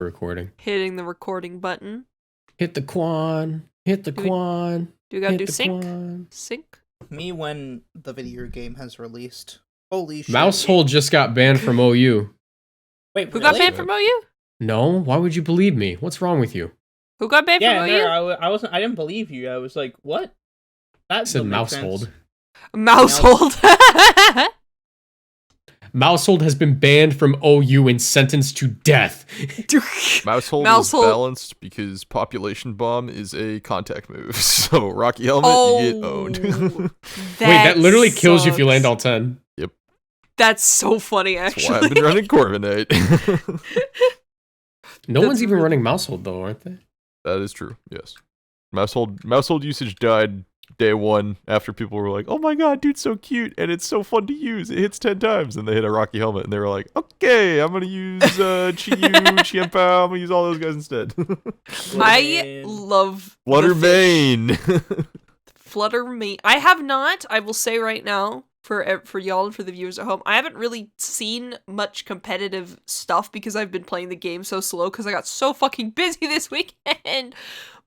Recording. Hitting the recording button. Hit the quan. Hit the quan. Do we gotta Hit do the sync? quan. Sync? Me when the video game has released. Holy shit. Mousehold just got banned from OU. Wait, Who really? got banned from OU? No, why would you believe me? What's wrong with you? Who got banned Yeah, from OU? no, I wasn't. I didn't believe you. I was like, what? That I said doesn't make sense. Mousehold. Mousehold. Mousehold has been banned from OU and sentenced to death. Mousehold is balanced because Population Bomb is a contact move. So Rocky Helmet, you get owned. Wait, that literally kills you if you land all 10. Yep. That's so funny, That's actually. why I've been running Corviknight. No one's even running Mousehold though, aren't they? That is true, yes. Mousehold usage died day one after people were like, oh my god, dude's so cute and it's so fun to use. It hits 10 times. And they hit a Rocky Helmet and they were like, okay, I'm going to use Chiyu, Chienpao, I'm going to use all those guys instead. I love Fluttermane. Fluttermane. I have not, I will say right now, for y'all and for the viewers at home, I haven't really seen much competitive stuff because I've been playing the game so slow because I got so fucking busy this weekend.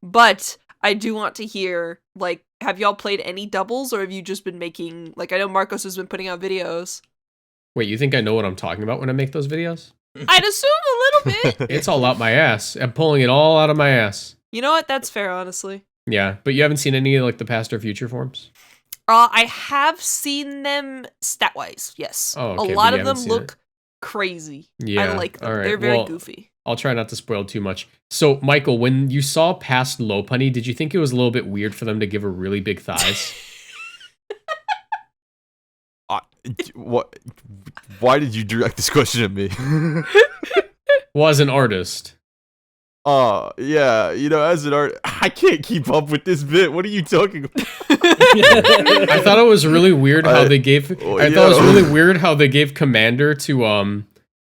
But I do want to hear, like, have y'all played any doubles or have you just been making, like, I know Marcos has been putting out videos. Wait, you think I know what I'm talking about when I make those videos? I'd assume a little bit. It's all out my ass. I'm pulling it all out of my ass. You know what? That's fair, honestly. Yeah, but you haven't seen any like the past or future forms? I have seen them stat-wise, yes. Oh, okay, a but lot you of them haven't seen look it. crazy. Yeah, I like them. all right, They're very well, goofy. I'll try not to spoil too much. So, Michael, when you saw past Lopunny, did you think it was a little bit weird for them to give her really big thighs? What? Why did you direct this question at me? Well, as an artist. Yeah, you know, as an art, I can't keep up with this bit. What are you talking about? I thought it was really weird how they gave. I thought it was really weird how they gave Commander to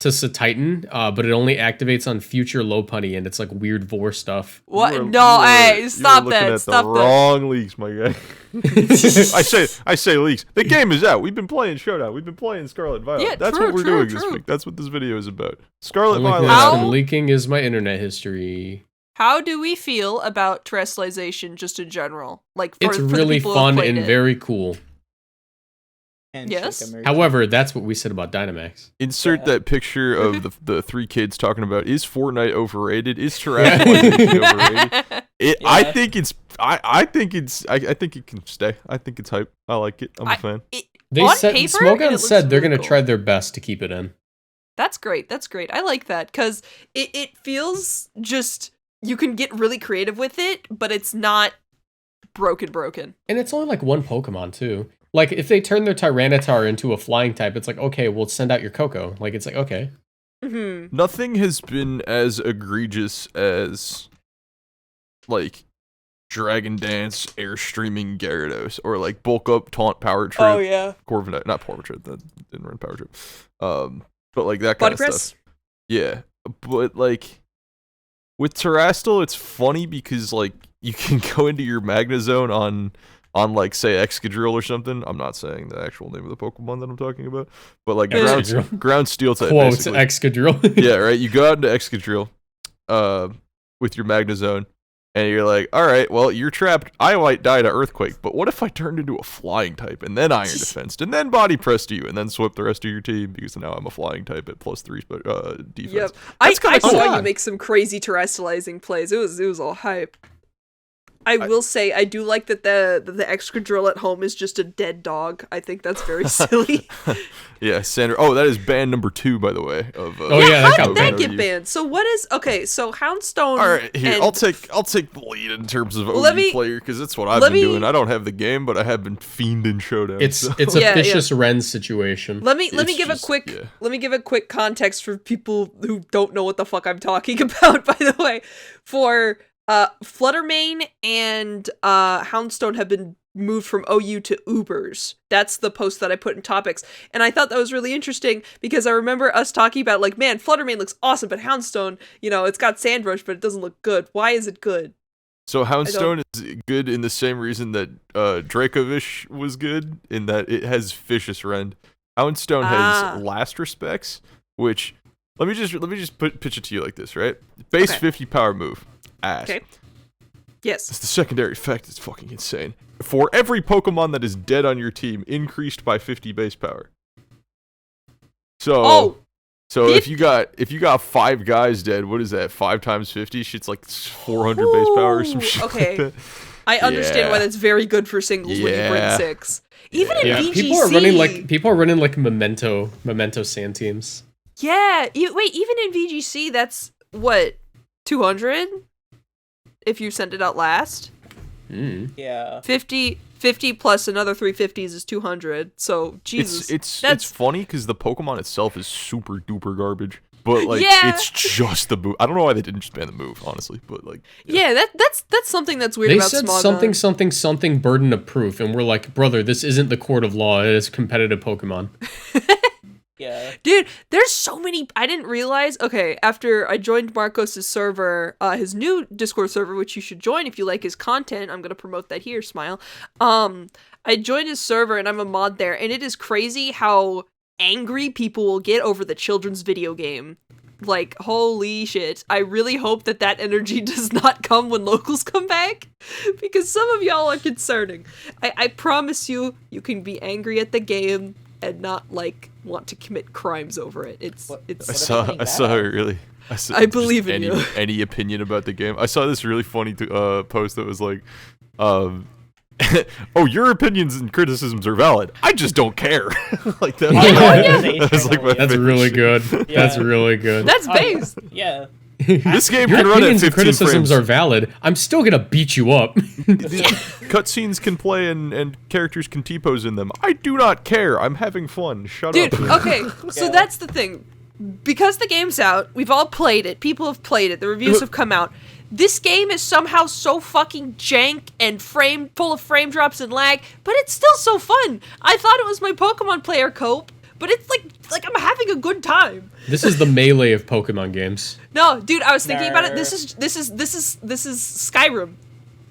Satitan, but it only activates on future Lopunny, and it's like weird vor stuff. What? You No, are- hey, stop you are looking that. at Stop the that. wrong leaks, my guy. I say leaks. The game is out. We've been playing Showdown. We've been playing Scarlet and Violet. Yeah, That's true, what we're true, doing true. this week. That's what this video is about. Scarlet Only thing Violet. that's How- been leaking is my internet history. How do we feel about terrestrialization just in general? Like, for, It's for the really people who have fun played and it. very cool. Yes? However, that's what we said about Dynamax. Insert Yeah. that picture of the three kids talking about, is Fortnite overrated? Is terrestrialization overrated? I Yeah. think it's I think it can stay. I think it's hype. I like it. I'm a fan. They On said paper, Smogon it looks said they're really gonna cool. try their best to keep it in. That's great. That's great. I like that because it feels just, you can get really creative with it, but it's not broken. And it's only like one Pokemon too. Like if they turn their Tyranitar into a flying type, it's like, okay, we'll send out your Coco. Like it's like, okay. Mm-hmm. Nothing has been as egregious as, like, Dragon Dance Airstreaming Gyarados, or like Bulk Up Taunt Power Trip. Oh, yeah. Corviknight, not Power Trip, that didn't run Power Trip. But like that Body kind of press? stuff. Yeah, but like with Terrastal, it's funny because like you can go into your Magnezone on like say Excadrill or something. I'm not saying the actual name of the Pokemon that I'm talking about, but like Excadrill. ground steel type. Quotes basically. Excadrill. Yeah, right. You go out into Excadrill, with your Magnezone, and you're like, all right, well, you're trapped. I might die to Earthquake, but what if I turned into a flying type, and then Iron Defensed, and then Body Pressed you, and then swept the rest of your team, because now I'm a flying type at +3 defense. Yep. That's I kinda cool. saw you make some crazy terrestrializing plays. It was all hype. I will say I do like that the Excadrill at home is just a dead dog. I think that's very silly. Yeah, Sandra. Oh, that is ban number 2, by the way. Of Oh, yeah, that How got did that banned. get banned? So what is so Houndstone? All right, here and- I'll take the lead in terms of OG Let me- player, because that's what I've let been me- doing. I don't have the game, but I have been fiending Showdown. It's so. it's a Yeah, vicious Ren situation. Let me It's give just- a quick yeah. let me give a quick context for people who don't know what the fuck I'm talking about. By the way, for Fluttermane and Houndstone have been moved from OU to Ubers. That's the post that I put in topics, and I thought that was really interesting because I remember us talking about like, man, Fluttermane looks awesome, but Houndstone, you know, it's got Sandrush, but it doesn't look good. Why is it good? So Houndstone is good in the same reason that Dracovish was good, in that it has Vicious Rend. Houndstone has Last Respects, which Let me just pitch it to you like this, right? Base 50 power move. Ass. Okay. Yes. It's the secondary effect. It's fucking insane. For every Pokemon that is dead on your team, increased by 50 base power. So, if you got 5 guys dead, what is that? 5 times 50? Shit's like 400 base power or some shit. Okay. Like that. I understand why that's very good for singles when you bring 6. Even in VGC. People are running like memento sand teams. Yeah. Wait, even in VGC, that's what, 200? If you send it out last. Yeah. 50 plus another 350s is 200. So Jesus, it's funny because the Pokemon itself is super duper garbage. But like, Yeah. it's just the move. I don't know why they didn't just ban the move, honestly. But like, yeah, that's something that's weird They about said Smogon. something burden of proof, and we're like, brother, this isn't the court of law. It is competitive Pokemon. Yeah. Dude, there's so many. I didn't realize. Okay, after I joined Marcos's server, his new Discord server, which you should join if you like his content. I'm gonna promote that here. Smile. I joined his server and I'm a mod there, and it is crazy how angry people will get over the children's video game. Like, holy shit. I really hope that energy does not come when locals come back, because some of y'all are concerning. I promise you, you can be angry at the game and not, like, want to commit crimes over it. I believe in you. Any opinion about the game? I saw this really funny post that was like, oh, your opinions and criticisms are valid. I just don't care. Like that. That's really good. Yeah. That's really good. That's based. Yeah. This game Your can run at opinions 15 and criticisms frames. are valid. I'm still gonna beat you up. Cutscenes can play and characters can T-pose in them. I do not care. I'm having fun. Shut Dude, up. okay, so that's the thing. Because the game's out, we've all played it, people have played it, the reviews have come out. This game is somehow so fucking jank and full of frame drops and lag, but it's still so fun. I thought it was my Pokemon player cope, but it's like I'm having a good time. This is the melee of Pokemon games. No, dude, I was thinking about it. This is Skyrim.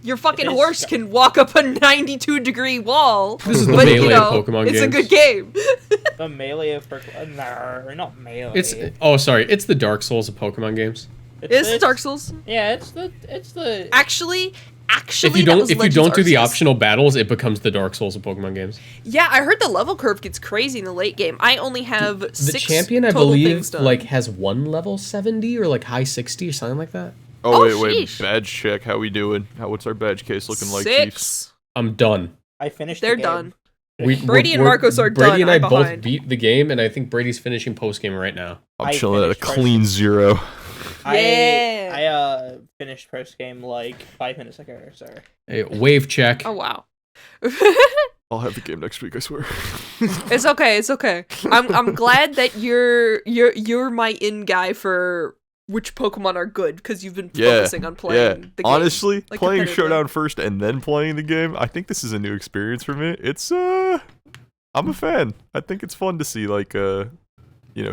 Your fucking horse can walk up a 92-degree wall. This is the but, melee of Pokemon it's games. a good game. The melee of Pokemon. No, not melee. It's the Dark Souls of Pokemon games. It's Dark Souls. Yeah, it's the. Actually, If you don't do the optional battles, it becomes the Dark Souls of Pokemon games. Yeah, I heard the level curve gets crazy in the late game. I only have The 6 champion, I total believe, things done. like has one level 70 or like high 60 or something like that. Oh, Oh, wait. sheesh. Badge check. How we doing? What's our badge case looking like, 6. Chiefs? I'm done. I finished. They're the game. done. Brady and Marcos are Brady done. and I I'm both behind. beat the game, and I think Brady's finishing post game right now. I'm I chilling at a finished clean 0. Yeah. I finished post game like 5 minutes ago. So. Hey, wave check. Oh wow. I'll have the game next week, I swear. It's okay. It's okay. I'm glad that you're my in guy for which Pokemon are good, because you've been focusing on playing the game. Honestly, like, playing competitively. Showdown first and then playing the game, I think this is a new experience for me. It's I'm a fan. I think it's fun to see like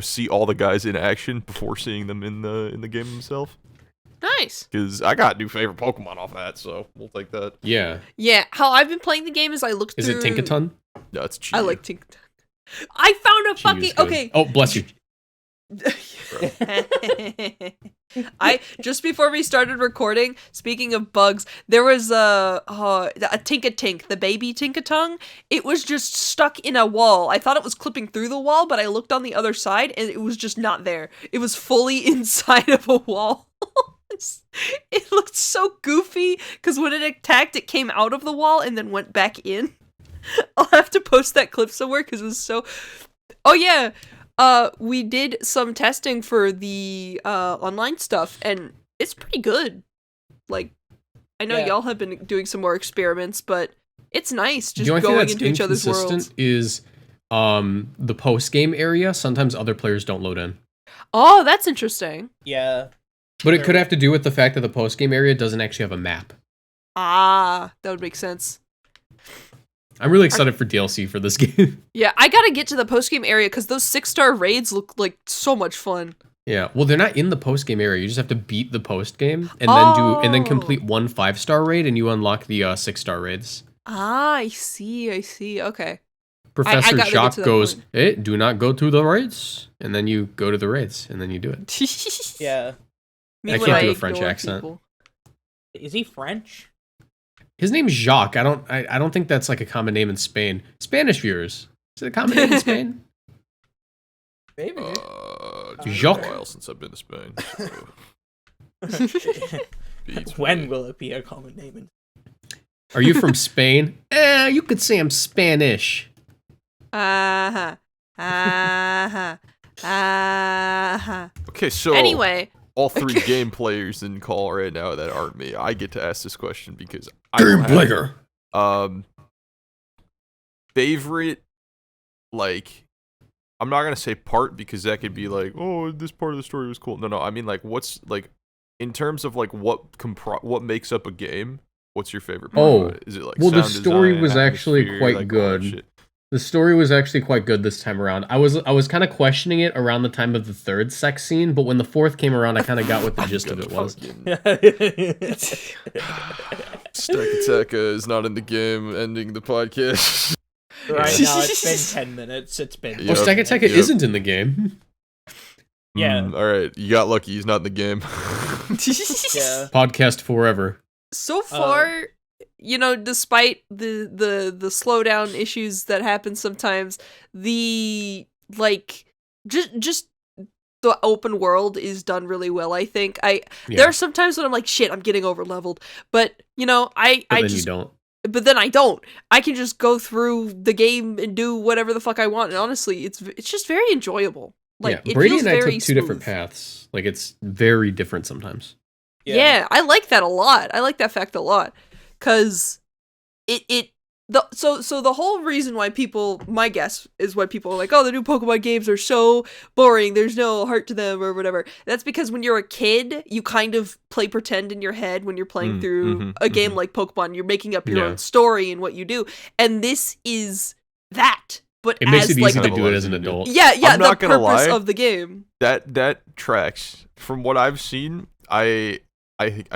see all the guys in action before seeing them in the game themselves. Nice. Because I got new favorite Pokemon off that, so we'll take that. Yeah. Yeah, how I've been playing the game is I look Is through... it Tinkaton? No, it's cheap. I like Tinkaton. I found a She fucking... is good. Okay. Oh, bless you. I just before we started recording, speaking of bugs, there was a Tinkatink, the baby Tinkaton. It was just stuck in a wall. I thought it was clipping through the wall, but I looked on the other side and it was just not there. It was fully inside of a wall. It looked so goofy because when it attacked, it came out of the wall and then went back in. I'll have to post that clip somewhere because it was so... Oh yeah, we did some testing for the online stuff, and it's pretty good. Like, I know y'all have been doing some more experiments, but it's nice just The only thing going that's into each other's worlds. inconsistent is the post game area. Sometimes other players don't load in. Oh, that's interesting. Yeah. But it could have to do with the fact that the post game area doesn't actually have a map. Ah, that would make sense. I'm really excited for DLC for this game. Yeah, I gotta get to the post-game area because those 6-star raids look like so much fun. Yeah, well, they're not in the post game area. You just have to beat the post game and then complete one 5-star raid, and you unlock the 6-star raids. Ah, I see. Okay. Professor gotta get Jacques to that goes, point. "Hey, do not go to the raids," and then you go to the raids, and then you do it. Yeah. Me I when can't do a French ignore accent. people. Is he French? His name's Jacques. I don't think that's like a common name in Spain. Spanish viewers, is it a common name in Spain? Maybe. It's been Jacques. a while since I've been to Spain. Beats When me. will it be a common name? Are you from Spain? You could say I'm Spanish. Uh-huh. Uh-huh. Uh-huh. Okay, so Anyway, all three game players in call right now that aren't me, I get to ask this question because I don't have it. Favorite, like, I'm not gonna say part because that could be like, oh, this part of the story was cool. No, I mean like, what's like, in terms of like what makes up a game. What's your favorite part? Oh, of it? Is it like well, the sound story design, was actually atmosphere, quite like, all that good. shit? The story was actually quite good this time around. I was kind of questioning it around the time of the third sex scene, but when the fourth came around, I kind of got what the gist of it was. Stack Attack is not in the game. Ending the podcast. Right now, it's been 10 minutes. It's been. Yep. Oh, Stack Attack Yep. isn't in the game. Yeah. All right, you got lucky. He's not in the game. Yeah. Podcast forever. so far, despite the slowdown issues that happen sometimes, the just the open world is done really well. I think there are some times when I'm like, shit, I'm getting over leveled, but I But then just you don't. But then I don't. I can just go through the game and do whatever the fuck I want. And honestly, it's just very enjoyable. Like, yeah, it Brady feels and I very took two different smooth. paths. Like, it's very different sometimes. Yeah, I like that a lot. I like that fact a lot. Cause so the whole reason why my guess is why people are like, oh, the new Pokemon games are so boring, there's no heart to them or whatever. That's because when you're a kid, you kind of play pretend in your head when you're playing through a game like Pokemon. You're making up your own story and what you do. And this is that. But It makes as it like easy to do it as an adult. Yeah, I'm the not gonna purpose lie. of the game. That tracks. From what I've seen, I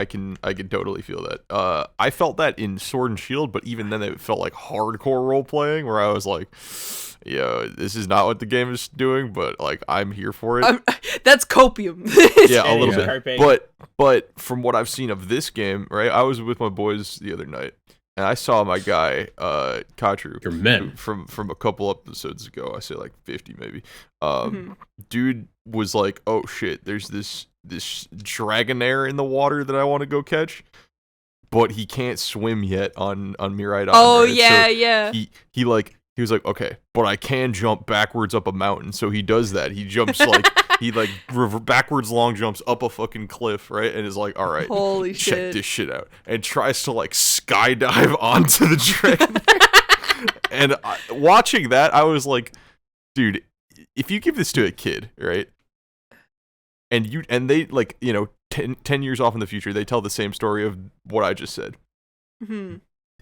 can totally feel that. I felt that in Sword and Shield, but even then it felt like hardcore role playing where I was like, yo, this is not what the game is doing, but like I'm here for it. That's copium. Yeah, a little Yeah. bit. But from what I've seen of this game, right? I was with my boys the other night and I saw my guy, Katru, Your men. from a couple episodes ago. I say like 50 maybe. Dude was like, oh shit, there's this Dragonair in the water that I want to go catch, but he can't swim yet on Miraidon. Oh, right? yeah, So yeah. He was like, okay, but I can jump backwards up a mountain. So he does that. He jumps backwards long jumps up a fucking cliff, right? And is like, all right, Holy check shit. this shit out, and tries to like skydive onto the dragon. And watching that, I was like, dude, if you give this to a kid, right? And they like, 10 years off in the future, they tell the same story of what I just said.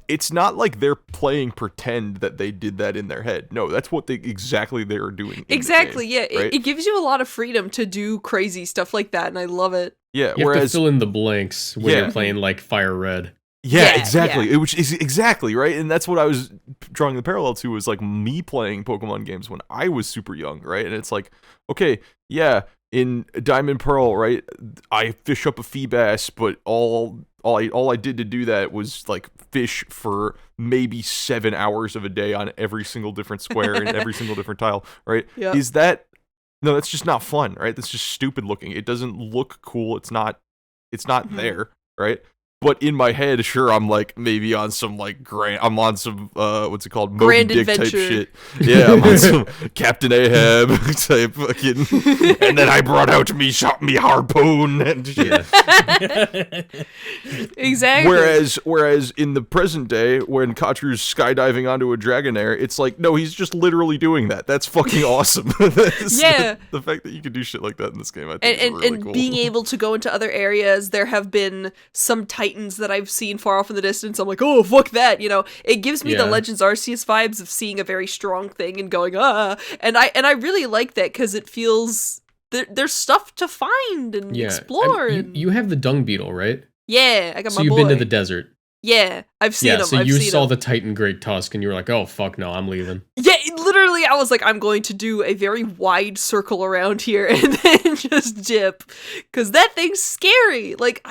It's not like they're playing pretend that they did that in their head. No, that's what exactly they are doing. Exactly, game, yeah. right? It gives you a lot of freedom to do crazy stuff like that, and I love it. Yeah, You have to whereas fill in the blanks when Yeah. you're playing like Fire Red. yeah, Yeah, exactly. yeah. Which is exactly right, and that's what I was drawing the parallel to was like me playing Pokemon games when I was super young, right? And it's like, okay, yeah, in Diamond Pearl, right? I fish up a Feebas, but all I did to do that was like fish for maybe 7 hours of a day on every single different square and every single different tile, right? Yep. Is that no? That's just not fun, right? That's just stupid looking. It doesn't look cool. It's not there, right? But in my head, sure, I'm like maybe on some like I'm on some what's it called, Moby Grand Dick type adventure. shit. Yeah, I'm on some Captain Ahab type fucking. And then I brought out me harpoon and shit. Exactly. Whereas in the present day, when Katru's skydiving onto a Dragonair, it's like, no, he's just literally doing that. That's fucking awesome. Yeah. The fact that you can do shit like that in this game, I think, and is really cool. being able to go into other areas, there have been some Titans that I've seen far off in the distance. I'm like, oh, fuck that, It gives me the Yeah. Legends Arceus vibes of seeing a very strong thing and going, and I really like that because it feels there's stuff to find and Yeah. explore. And you have the dung beetle, right? Yeah, I got So my you've boy. been to the desert. Yeah, I've seen Yeah, him. so I've you seen saw him. the Titan Great Tusk and you were like, oh, fuck no, I'm leaving. Yeah, literally, I was like, I'm going to do a very wide circle around here and then just dip, because that thing's scary. Like,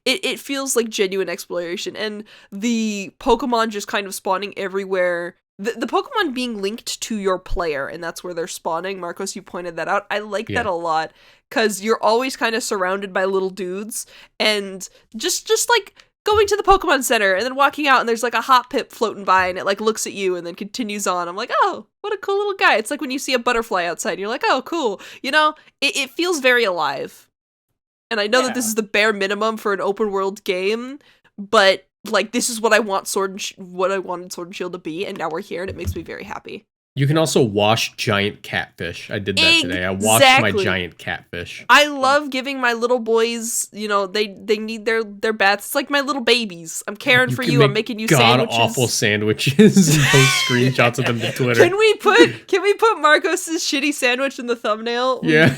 it feels like genuine exploration, and the Pokemon just kind of spawning everywhere. The Pokemon being linked to your player, and that's where they're spawning. Marcos, you pointed that out. I like that a lot, because you're always kind of surrounded by little dudes, and just like going to the Pokemon Center and then walking out and there's like a Hoppip floating by and it like looks at you and then continues on. I'm like, oh, what a cool little guy. It's like when you see a butterfly outside and you're like, oh, cool. You know, it feels very alive. And I know that this is the bare minimum for an open world game, but like this is what I want what I wanted Sword and Shield to be, and now we're here and it makes me very happy. You can also wash giant catfish. I did that today. I washed my giant catfish. I love giving my little boys, you know, they need their baths. It's like my little babies. I'm caring for you. I'm making you sandwiches. God-awful sandwiches and post screenshots of them to Twitter. Can we put Marcos's shitty sandwich in the thumbnail? Yeah.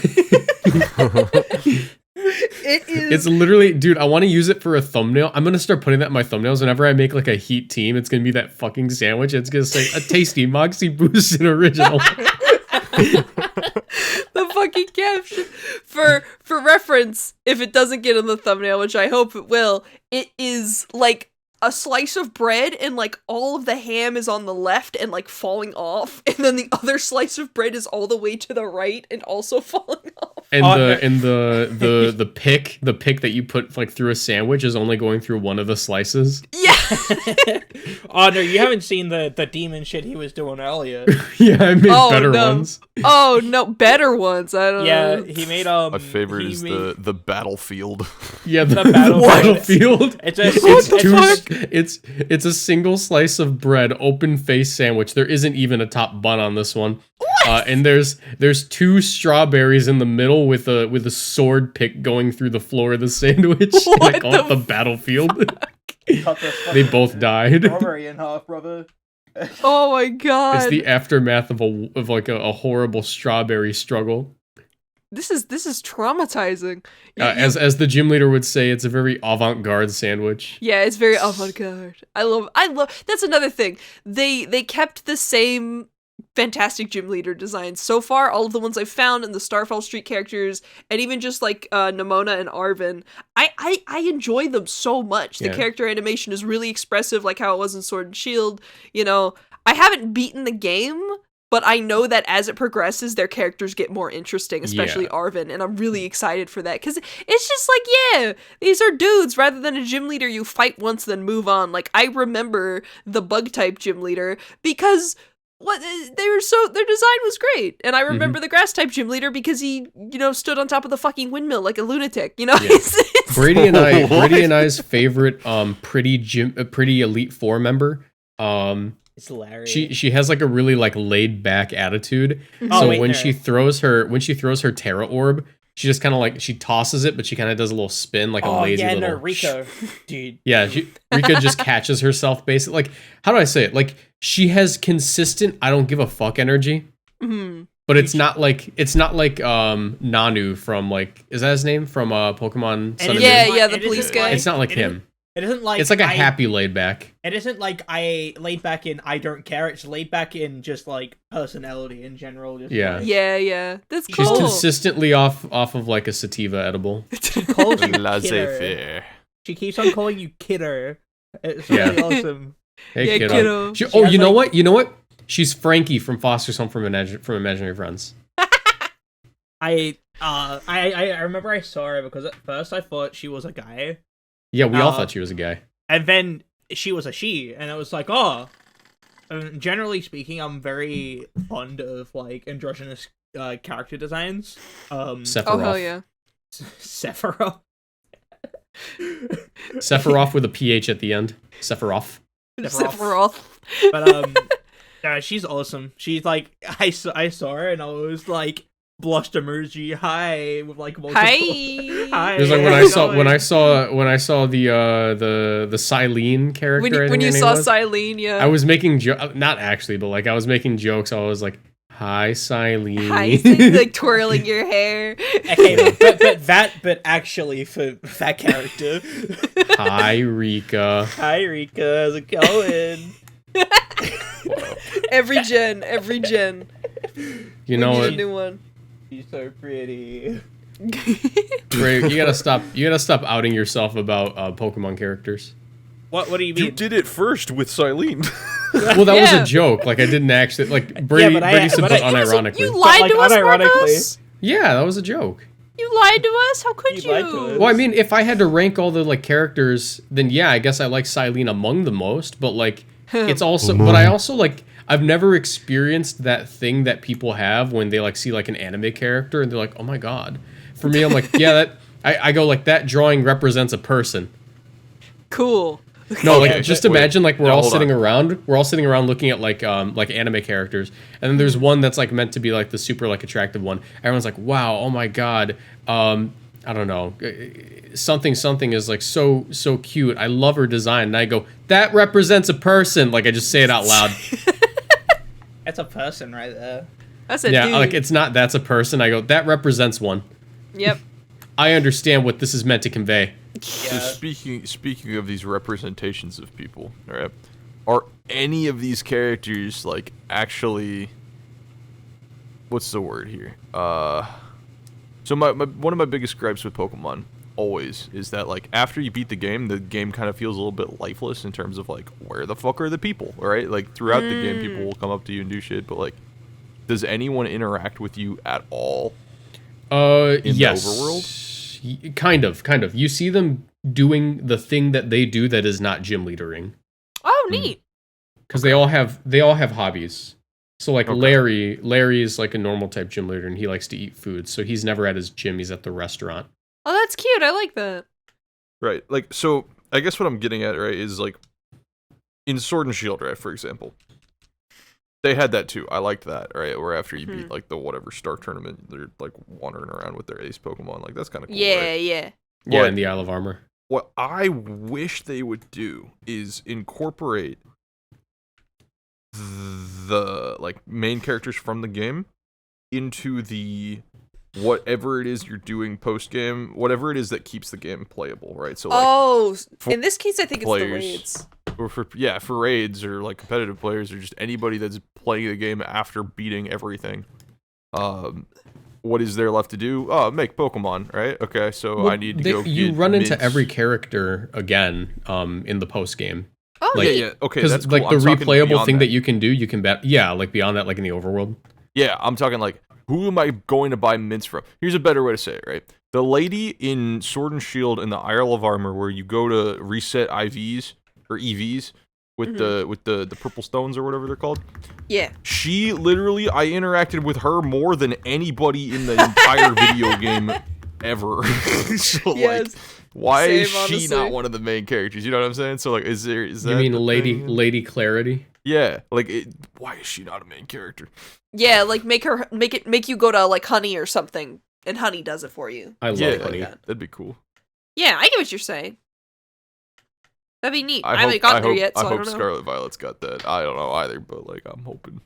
It's literally, dude, I want to use it for a thumbnail. I'm going to start putting that in my thumbnails. Whenever I make like a Heat team, it's going to be that fucking sandwich. It's going to say a tasty Moxie Boosted original. The fucking caption. For reference, if it doesn't get in the thumbnail, which I hope it will, it is like a slice of bread and like all of the ham is on the left and like falling off, and then the other slice of bread is all the way to the right and also falling off. And the pick that you put like through a sandwich is only going through one of the slices. Yeah. Oh no, you haven't seen the demon shit he was doing earlier. Yeah, I made better ones. Oh no, better ones. I don't know. Yeah, he made my favorite is the battlefield. Yeah, the battlefield. It's a single slice of bread, open face sandwich. There isn't even a top bun on this one. And there's two strawberries in the middle with a sword pick going through the floor of the sandwich. And I call it the battlefield. They both died. Strawberry in half, brother. Oh my god! It's the aftermath of a horrible strawberry struggle. This is traumatizing. As the gym leader would say, it's a very avant-garde sandwich. Yeah, it's very avant-garde. I love. That's another thing. They kept the same fantastic gym leader designs so far. All of the ones I've found, and the Starfall Street characters, and even just like Nimona and Arven, I enjoy them so much. The character animation is really expressive, like how it was in Sword and Shield. You know, I haven't beaten the game, but I know that as it progresses, their characters get more interesting, especially Arven, and I'm really excited for that, because it's just like, yeah, these are dudes, rather than a gym leader you fight once then move on. Like, I remember the bug-type gym leader, because their design was great, and I remember the grass-type gym leader because he, you know, stood on top of the fucking windmill like a lunatic, you know? Yeah. Brady and I's favorite pretty Elite Four member, it's hilarious. She has like a really like laid back attitude. She throws her Terra Orb, she just kind of like, she tosses it, but she kind of does a little spin, like a lazy little. Rika, dude. Yeah, Rika just catches herself basically. Like, how do I say it? Like, she has consistent I don't give a fuck energy. Mm-hmm. But it's not like Nanu from, like, is that his name from Pokemon Sun and Moon? Yeah, the police guy. It's not like him. It isn't like, it's like a happy laid back. It isn't like I laid back in I don't care. It's laid back in just like personality in general. Just yeah. That's cool. She's consistently off of like a sativa edible. She calls you laissez-faire. She keeps on calling you kidder. It's really awesome. Hey, kiddo. You know what? She's Frankie from Foster's Home from Imaginary Friends. I remember I saw her because at first I thought she was a guy. Yeah, we all thought she was a guy. And then she was a she, and I was like, oh. And generally speaking, I'm very fond of like androgynous character designs. Sephiroth. Oh hell yeah. Sephiroth. Sephiroth with a PH at the end. Sephiroth. But she's awesome. She's like, I saw her and I was like, blushed emoji, hi, with like multiple. Hi. It was like when I saw the Silene character. When you saw Silene, yeah. I was making not actually, but like I was making jokes. I was like, hi, Silene. Hi, like twirling your hair. Okay, but actually for that character. Hi, Rika. Hi, Rika. How's it going? Every gen. You know We need what? a new one. She's so pretty. Ray, you gotta stop outing yourself about Pokemon characters. What do you You mean? did it first with Silene. Well, that was Yeah. a joke. Like I didn't actually like Brady. but I- Brady said but that I- unironically. You lied like, to us, unironically. Marcos? Yeah, that was a joke. You lied to us? How could You lied to us. Well, I mean, if I had to rank all the like characters, then yeah, I guess I like Silene among the most. But like, it's also, but I also like, I've never experienced that thing that people have when they like see like an anime character and they're like, oh my god. For me, I'm like, yeah, that I go like that drawing represents a person. Cool. No, Okay, like just wait. imagine like we're Now, all hold sitting on. around. We're all sitting around looking at like anime characters, and then there's one that's like meant to be like the super like attractive one. Everyone's like, wow, oh my god. I don't know, something is like so cute. I love her design, and I go, that represents a person. Like I just say it out loud. That's a person right there. That's a Yeah, dude. like it's not that's a person. I go, that represents one. Yep. I understand what this is meant to convey. So speaking of these representations of people, all right, are any of these characters like actually? What's the word here? So my one of my biggest gripes with Pokemon always is that like after you beat the game kind of feels a little bit lifeless in terms of like where the fuck are the people, all right? Like throughout the game, people will come up to you and do shit, but like, does anyone interact with you at all? In Yes. the overworld? Kind of. You see them doing the thing that they do that is not gym leadering. Oh, neat. Because they all have hobbies. So like Okay. Larry is like a normal type gym leader and he likes to eat food. So he's never at his gym, he's at the restaurant. Oh, that's cute. I like that. Right. Like, so I guess what I'm getting at, right, is like in Sword and Shield, right, for example, they had that too. I liked that, right? Where after you beat like the whatever star tournament, they're like wandering around with their ace Pokemon. Like that's kind of cool. Yeah, Right? yeah. Yeah, But in the Isle of Armor. what I wish they would do is incorporate the like main characters from the game into the whatever it is you're doing post game, whatever it is that keeps the game playable, right? So like Oh, for in this case, I think it's the players. raids. or for raids or like competitive players or just anybody that's playing the game after beating everything. What is there left to do? Oh, make Pokemon, right? Okay, so Well, I need to go. You get run into mints. every character again in the post game. Oh, Like- neat. Yeah, okay, Because that's like cool. the I'm talking replayable beyond thing that you can do, you can bet. Yeah, like beyond that, like in the overworld. Yeah, I'm talking like, who am I going to buy mints from? Here's a better way to say it, right? The lady in Sword and Shield in the Isle of Armor, where you go to reset IVs or EVs with the purple stones or whatever they're called. Yeah. She literally, I interacted with her more than anybody in the entire video game ever. So like, Yes. why is Same, she honestly. not one of the main characters? You know what I'm saying? So like, is that You mean the Lady thing? Lady Clarity? Yeah, like why is she not a main character? Yeah, like make you go to like Honey or something, and Honey does it for you. I love Yeah, Honey. that'd be cool. Yeah, I get what you're saying. That'd be neat. I I haven't gotten there hope, yet, so I, hope don't know. Scarlet Violet's got that. I don't know either, but like I'm hoping.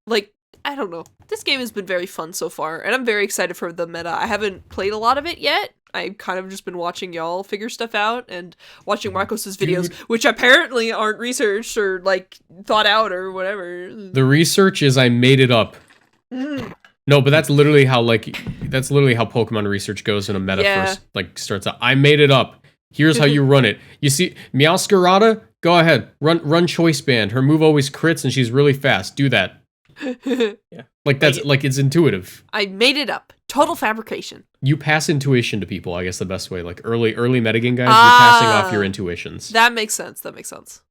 Like, I don't know. This game has been very fun so far, and I'm very excited for the meta. I haven't played a lot of it yet. I've kind of just been watching y'all figure stuff out and watching Marcos's videos, Dude. which apparently aren't researched or like thought out or whatever. The research is I made it up. No, but that's literally how Pokemon research goes when a meta Yeah. first like starts out. I made it up. Here's how you run it. You see, Meowscarada, go ahead, run Choice Band. Her move always crits and she's really fast. Do that. Like that's like it's intuitive. I made it up. Total fabrication. You pass intuition to people. I guess the best way, like early metagame guys, you're passing off your intuitions. That makes sense. That makes sense.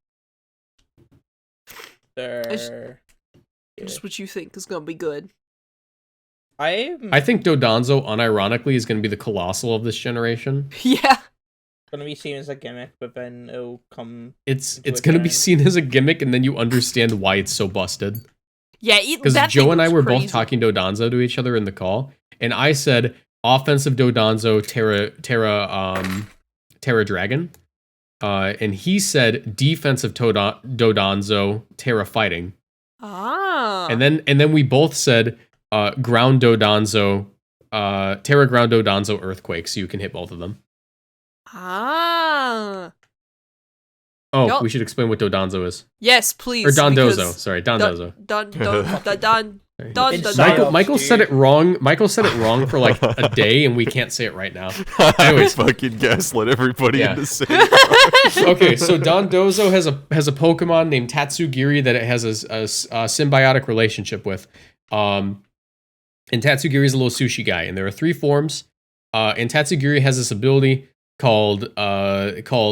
There. Just what you think is gonna be good. I think Dodonzo, unironically, is going to be the Colossal of this generation. Yeah. gonna be seen as a gimmick, but then it'll come. It's Into going to be account. seen as a gimmick, and then you understand why it's so busted. Yeah, Because that Joe thing and I was were crazy. both talking Dodonzo to each other in the call, and I said offensive Dodonzo, Terra Dragon, and he said defensive Dodonzo, Terra Fighting, Ah. and then we both said ground Dodonzo, Terra Ground Dodonzo Earthquake, so you can hit both of them. Ah. Oh, Yup. we should explain what Dodonzo is. Yes, please. Or Dondozo. because Sorry, Dondozo. It's Michael dude. said it wrong. Michael said it wrong for like a day, and we can't say it right now. Anyways. I fucking gaslit everybody Yeah. into saying Okay, so Dondozo has a Pokemon named Tatsugiri that it has a symbiotic relationship with. And Tatsugiri is a little sushi guy, and there are 3 forms. And Tatsugiri has this ability called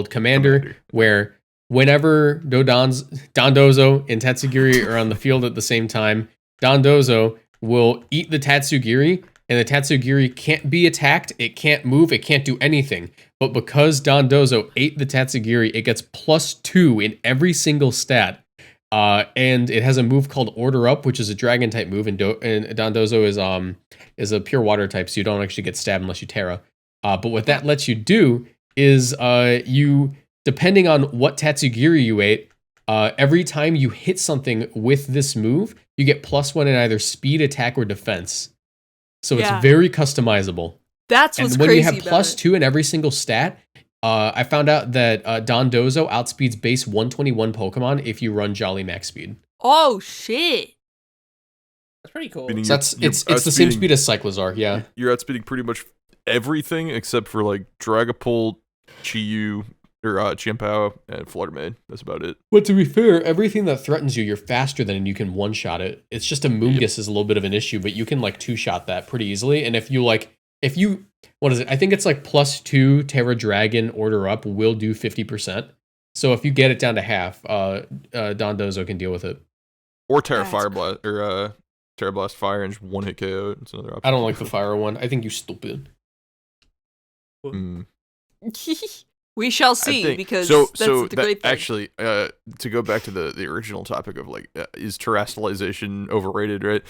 Commander, where whenever Dondozo and Tatsugiri are on the field at the same time, Dondozo will eat the Tatsugiri, and the Tatsugiri can't be attacked, it can't move, it can't do anything. But because Dondozo ate the Tatsugiri, it gets +2 in every single stat. And it has a move called Order Up, which is a dragon type move, and Dondozo is a pure water type, so you don't actually get stabbed unless you Terra. But what that lets you do is you, depending on what Tatsugiri you ate, every time you hit something with this move, you get +1 in either speed, attack, or defense. So Yeah. it's very customizable. That's what's And when crazy you have about it. +2 in every single stat, I found out that Dondozo outspeeds base 121 Pokemon if you run Jolly Max Speed. Oh shit! That's pretty cool. Meaning So it's you're the same outspeeding- speed as Cyclizar, yeah. You're outspeeding pretty much everything except for like Dragapult, Chi-Yu, or Chimpao, and Fluttermane. That's about it. But to be fair, everything that threatens you, you're faster than, and you can one-shot it. It's just a Moongus is a little bit of an issue, but you can like two-shot that pretty easily. And if you what is it? I think it's like +2 Terra Dragon Order Up will do 50%. So if you get it down to half, Dondozo can deal with it. Or Terra That's Fire Blast, or Terra Blast Fire and just one hit KO. It's another option. I don't like the fire one. I think you stupid. Mm. We shall I see, think- because so that's so the that- great thing. actually to go back to the original topic of like is terrestrialization overrated, right?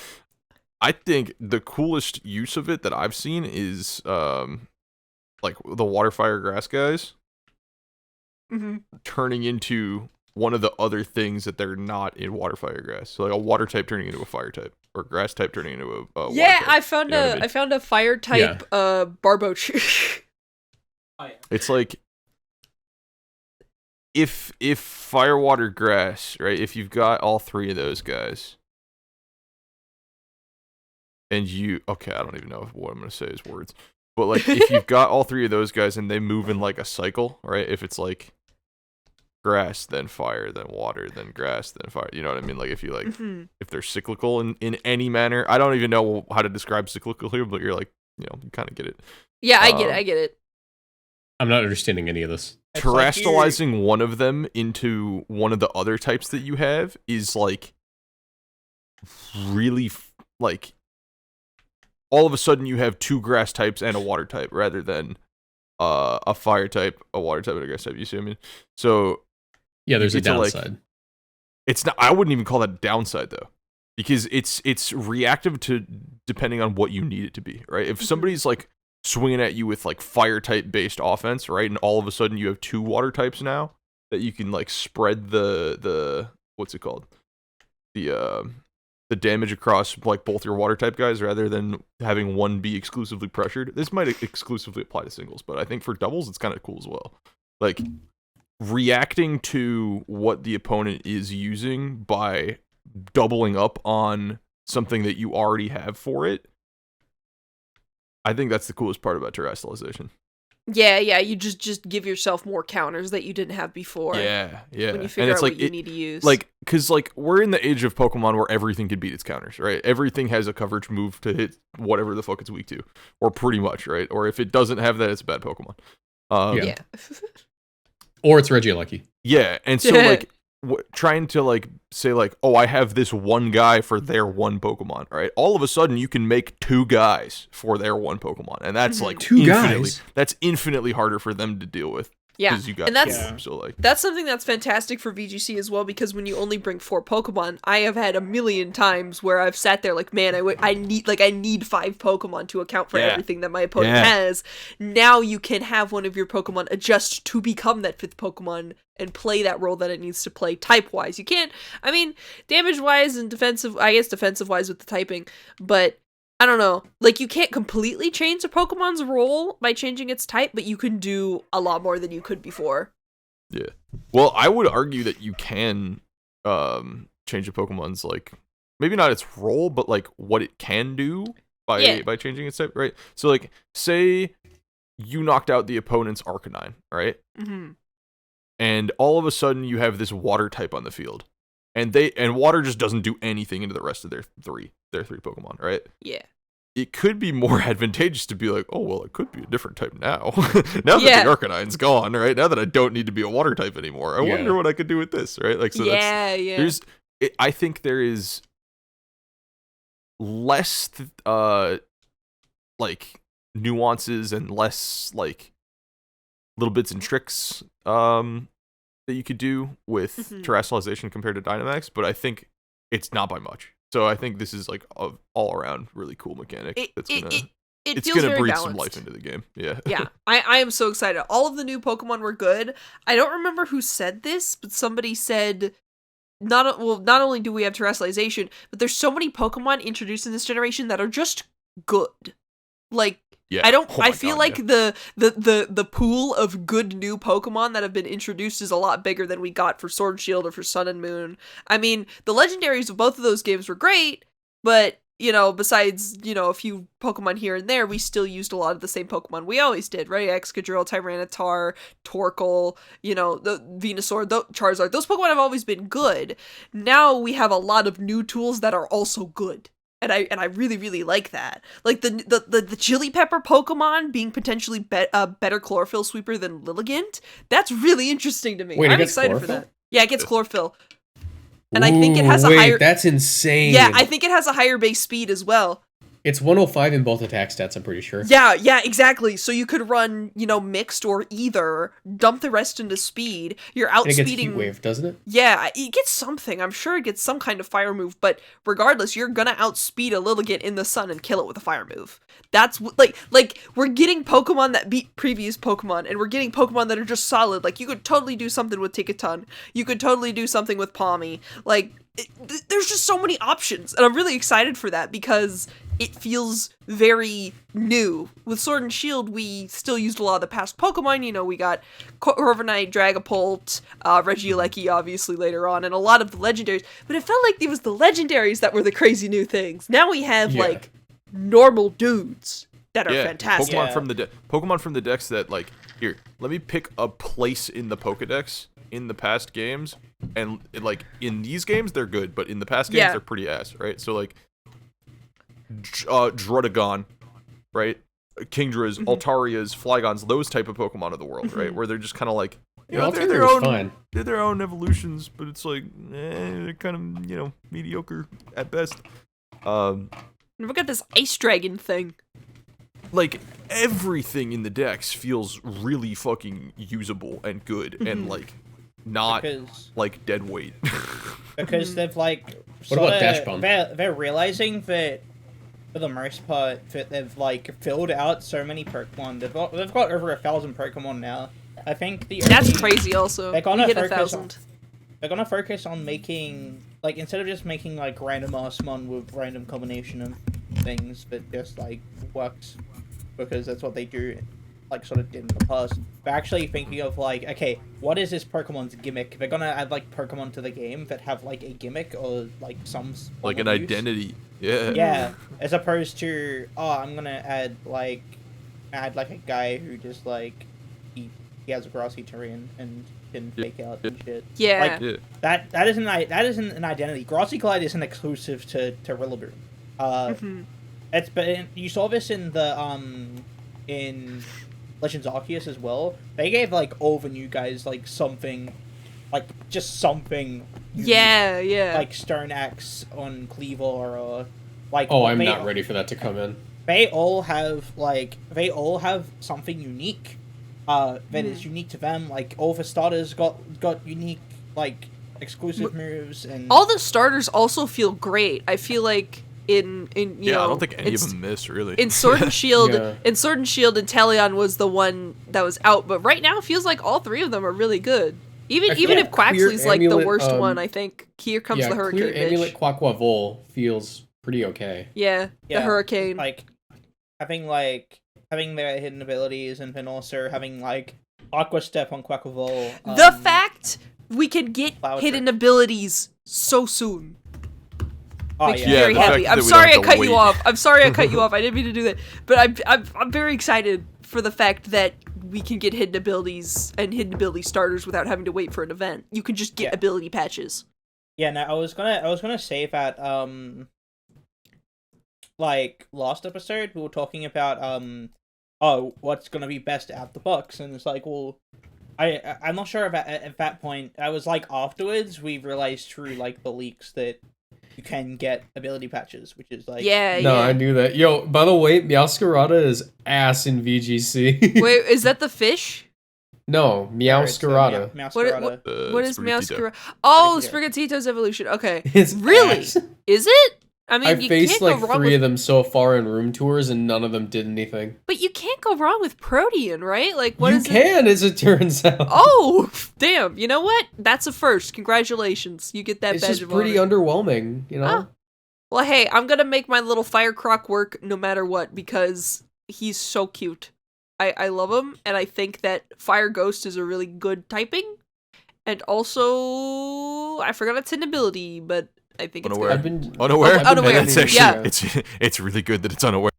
I think the coolest use of it that I've seen is like the water fire grass guys Mhm. turning into one of the other things that they're not in water fire grass. So like a water type turning into a fire type, or grass type turning into a water Yeah, type. I found You know what I mean? I found a fire type Barboach. Oh, yeah. It's like if fire, water, grass, right? If you've got all 3 of those guys, and okay, I don't even know what I'm gonna say is words, but like if you've got all 3 of those guys and they move in like a cycle, right? If it's like grass, then fire, then water, then grass, then fire. You know what I mean? Like if you like Mhm. if they're cyclical in any manner. I don't even know how to describe cyclical here, but you're like, you kind of get it. Yeah, I get it. I get it. I'm not understanding any of this. It's like Terrestrializing one of them into one of the other types that you have is like really like all of a sudden you have 2 grass types and a water type rather than a fire type, a water type, and a grass type. You see what I mean? So Yeah, there's a get to, like, downside. it's not. I wouldn't even call that a downside though, because it's reactive to depending on what you need it to be. Right? If somebody's like swinging at you with like fire type based offense, right, and all of a sudden you have 2 water types now that you can like spread the what's it called, the damage across like both your water type guys rather than having one be exclusively pressured. This might exclusively apply to singles, but I think for doubles it's kind of cool as well. Like reacting to what the opponent is using by doubling up on something that you already have for it. I think that's the coolest part about terrestrialization. Yeah, you just give yourself more counters that you didn't have before. Yeah. When you figure out what you need to use. Like, because like we're in the age of Pokemon where everything can beat its counters, right? Everything has a coverage move to hit whatever the fuck it's weak to, or pretty much, right? Or if it doesn't have that, it's a bad Pokemon. yeah. Or it's Regieleki. Yeah, and so like trying to like say like, oh, I have this one guy for their one Pokemon, right? All of a sudden you can make 2 guys for their one Pokemon, and that's like 2 guys? That's infinitely harder for them to deal with. Yeah. 'Cause you got And that's 2, so like That's something that's fantastic for VGC as well, because when you only bring 4 Pokemon, I have had a million times where I've sat there like, man, I need 5 Pokemon to account for Yeah. everything that my opponent Yeah. has. Now you can have one of your Pokemon adjust to become that 5th Pokemon and play that role that it needs to play type-wise. You can't, I mean, damage-wise and defensive-wise with the typing, but I don't know. Like, you can't completely change a Pokemon's role by changing its type, but you can do a lot more than you could before. Yeah. Well, I would argue that you can change a Pokemon's like maybe not its role, but like what it can do by changing its type, right? So like say you knocked out the opponent's Arcanine, right? Mm-hmm. And all of a sudden you have this water type on the field. And water just doesn't do anything into the rest of their three Pokemon, right? Yeah. It could be more advantageous to be like, oh well, it could be a different type now. Now that the Arcanine's gone, right? Now that I don't need to be a water type anymore, I wonder what I could do with this, right? Like, so I think there is less like nuances and less like little bits and tricks that you could do with terrestrialization compared to Dynamax, but I think it's not by much. So I think this is like an all-around really cool mechanic it's gonna breathe some life into the game. Yeah. I am so excited. All of the new Pokemon were good. I don't remember who said this, but somebody said not only do we have terrestrialization, but there's so many Pokemon introduced in this generation that are just good. Like, I feel like the pool of good new Pokemon that have been introduced is a lot bigger than we got for Sword and Shield or for Sun and Moon. I mean, the legendaries of both of those games were great, but, you know, besides, you know, a few Pokemon here and there, we still used a lot of the same Pokemon we always did, right? Excadrill, Tyranitar, Torkoal, you know, the Venusaur, Charizard. Those Pokemon have always been good. Now we have a lot of new tools that are also good. And I really, really like that. Like the Chili Pepper Pokemon being potentially a better Chlorophyll sweeper than Lilligant. That's really interesting to me. Wait, I'm excited for that. Yeah, it gets Chlorophyll. And I think it has a higher... that's insane. Yeah, I think it has a higher base speed as well. It's 105 in both attack stats, I'm pretty sure. Yeah, exactly. So you could run, you know, mixed or either, dump the rest into speed. You're outspeeding... And it gets Heat Wave, doesn't it? Yeah, it gets something. I'm sure it gets some kind of fire move, but regardless, you're gonna outspeed a Lilligant in the sun and kill it with a fire move. That's, like, we're getting Pokemon that beat previous Pokemon, and we're getting Pokemon that are just solid. Like, you could totally do something with Tickaton. You could totally do something with Palmy. Like, there's just so many options, and I'm really excited for that, because it feels very new. With Sword and Shield, we still used a lot of the past Pokemon. You know, we got Corviknight, Dragapult, Regieleki, obviously, later on, and a lot of the legendaries. But it felt like it was the legendaries that were the crazy new things. Now we have, like, normal dudes that are fantastic. Pokemon from the decks that, like, here, let me pick a place in the Pokedex in the past games, and, like, in these games, they're good, but in the past games, they're pretty ass, right? So, like, Druddigon, right? Kingdras, Altarias, Flygons, those type of Pokemon of the world, right? Where they're just kind of like, you know, they're their own evolutions, but it's like, they're kind of, you know, mediocre at best. Look at this Ice Dragon thing. Like, everything in the decks feels really fucking usable and good, and, like, not, like, dead weight. Because they've, like... What about Dash Bomb? They're realizing that, for the most part, that they've, like, filled out so many Pokemon. They've got over 1,000 Pokemon now. I think that's crazy also. They're gonna hit focus 1,000. They're gonna focus on making, like, instead of just making, like, random Arceus with random combination of things that just, like, works, because that's what they do, like, sort of did in the past. They're actually thinking of, like, okay, what is this Pokemon's gimmick? They're gonna add, like, Pokemon to the game that have, like, a gimmick or, like, some... Like an identity. Yeah. Yeah, as opposed to, oh, I'm gonna add, like, a guy who just, like, he has a grassy terrain and can fake out and shit. Yeah. Like, that isn't an identity. Grassy Glide isn't exclusive to Rillaboom. But you saw this in the in Legends Arceus as well. They gave, like, all the new guys, like, something, like, just something unique. Yeah. Like Stone Axe on Cleaver, or like... Oh, I'm not ready for that to come in. They all have something unique that is unique to them. Like, all the starters got unique, like, exclusive moves, and... All the starters also feel great. I feel like in you know, I don't think any of them miss, really. In Sword and Shield, Inteleon was the one that was out, but right now it feels like all three of them are really good. Even if Quaxly's like the worst one, I think Here Comes the Hurricane. Clear Amulet Quaquavole feels pretty okay. Yeah, the Hurricane. Like having their hidden abilities, and then also having, like, Aqua Step on Quacklevolt. The fact we can get Flower hidden Trick. abilities so soon Oh makes yeah. me very the fact happy. that I'm we sorry I don't have to cut you wait. off. I'm sorry I cut you off. I didn't mean to do that. But I'm very excited for the fact that we can get hidden abilities and hidden ability starters without having to wait for an event. You can just get Yeah. ability patches. Yeah, no, I was gonna say that like last episode we were talking about oh, what's gonna be best out the box, and it's like, well, I'm not sure if at that point I was like afterwards we realized through like the leaks that you can get ability patches, which is like Yeah, No, yeah. I knew that. Yo, by the way, Meowscarada is ass in VGC. Wait, is that the fish? No, Meowscarada. Meowscarada. What is Sprigatito. Meowscarada? Oh, Sprigatito. Sprigatito's evolution. Okay. It's Really? ass. Is it? I mean, I you faced can't like go wrong 3 with, of them so far in room tours, and none of them did anything. but you can't go wrong with Protean, right? Like, what You is it? can, as it turns out. Oh, damn! You know what? That's a first. Congratulations, you get that It's badge just of pretty honor. underwhelming, you know. Oh. Well, hey, I'm gonna make my little fire croc work no matter what because he's so cute. I love him, and I think that Fire Ghost is a really good typing. And also, I forgot its hidden ability, but I think it's Unaware. good. Unaware? Oh, unaware. And that's actually, Yeah. it's really good that it's unaware.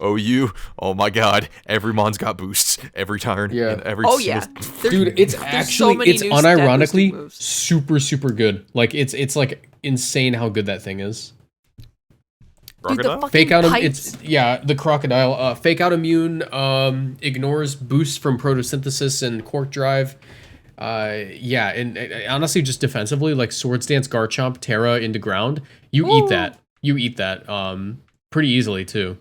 OU, oh my god, every mon's got boosts every turn. Yeah. And every Oh yeah, There's- Dude, it's there's actually so many it's new stat unironically boosting moves. super good. Like it's like insane how good that thing is. Dude, the Crocodile? fucking Fake out pipes. it's the crocodile. Fake out immune ignores boosts from photosynthesis and cork drive. Yeah, and honestly, just defensively, like Swords Dance, Garchomp, Terra into ground. You Ooh. eat that. You eat that. Pretty easily too.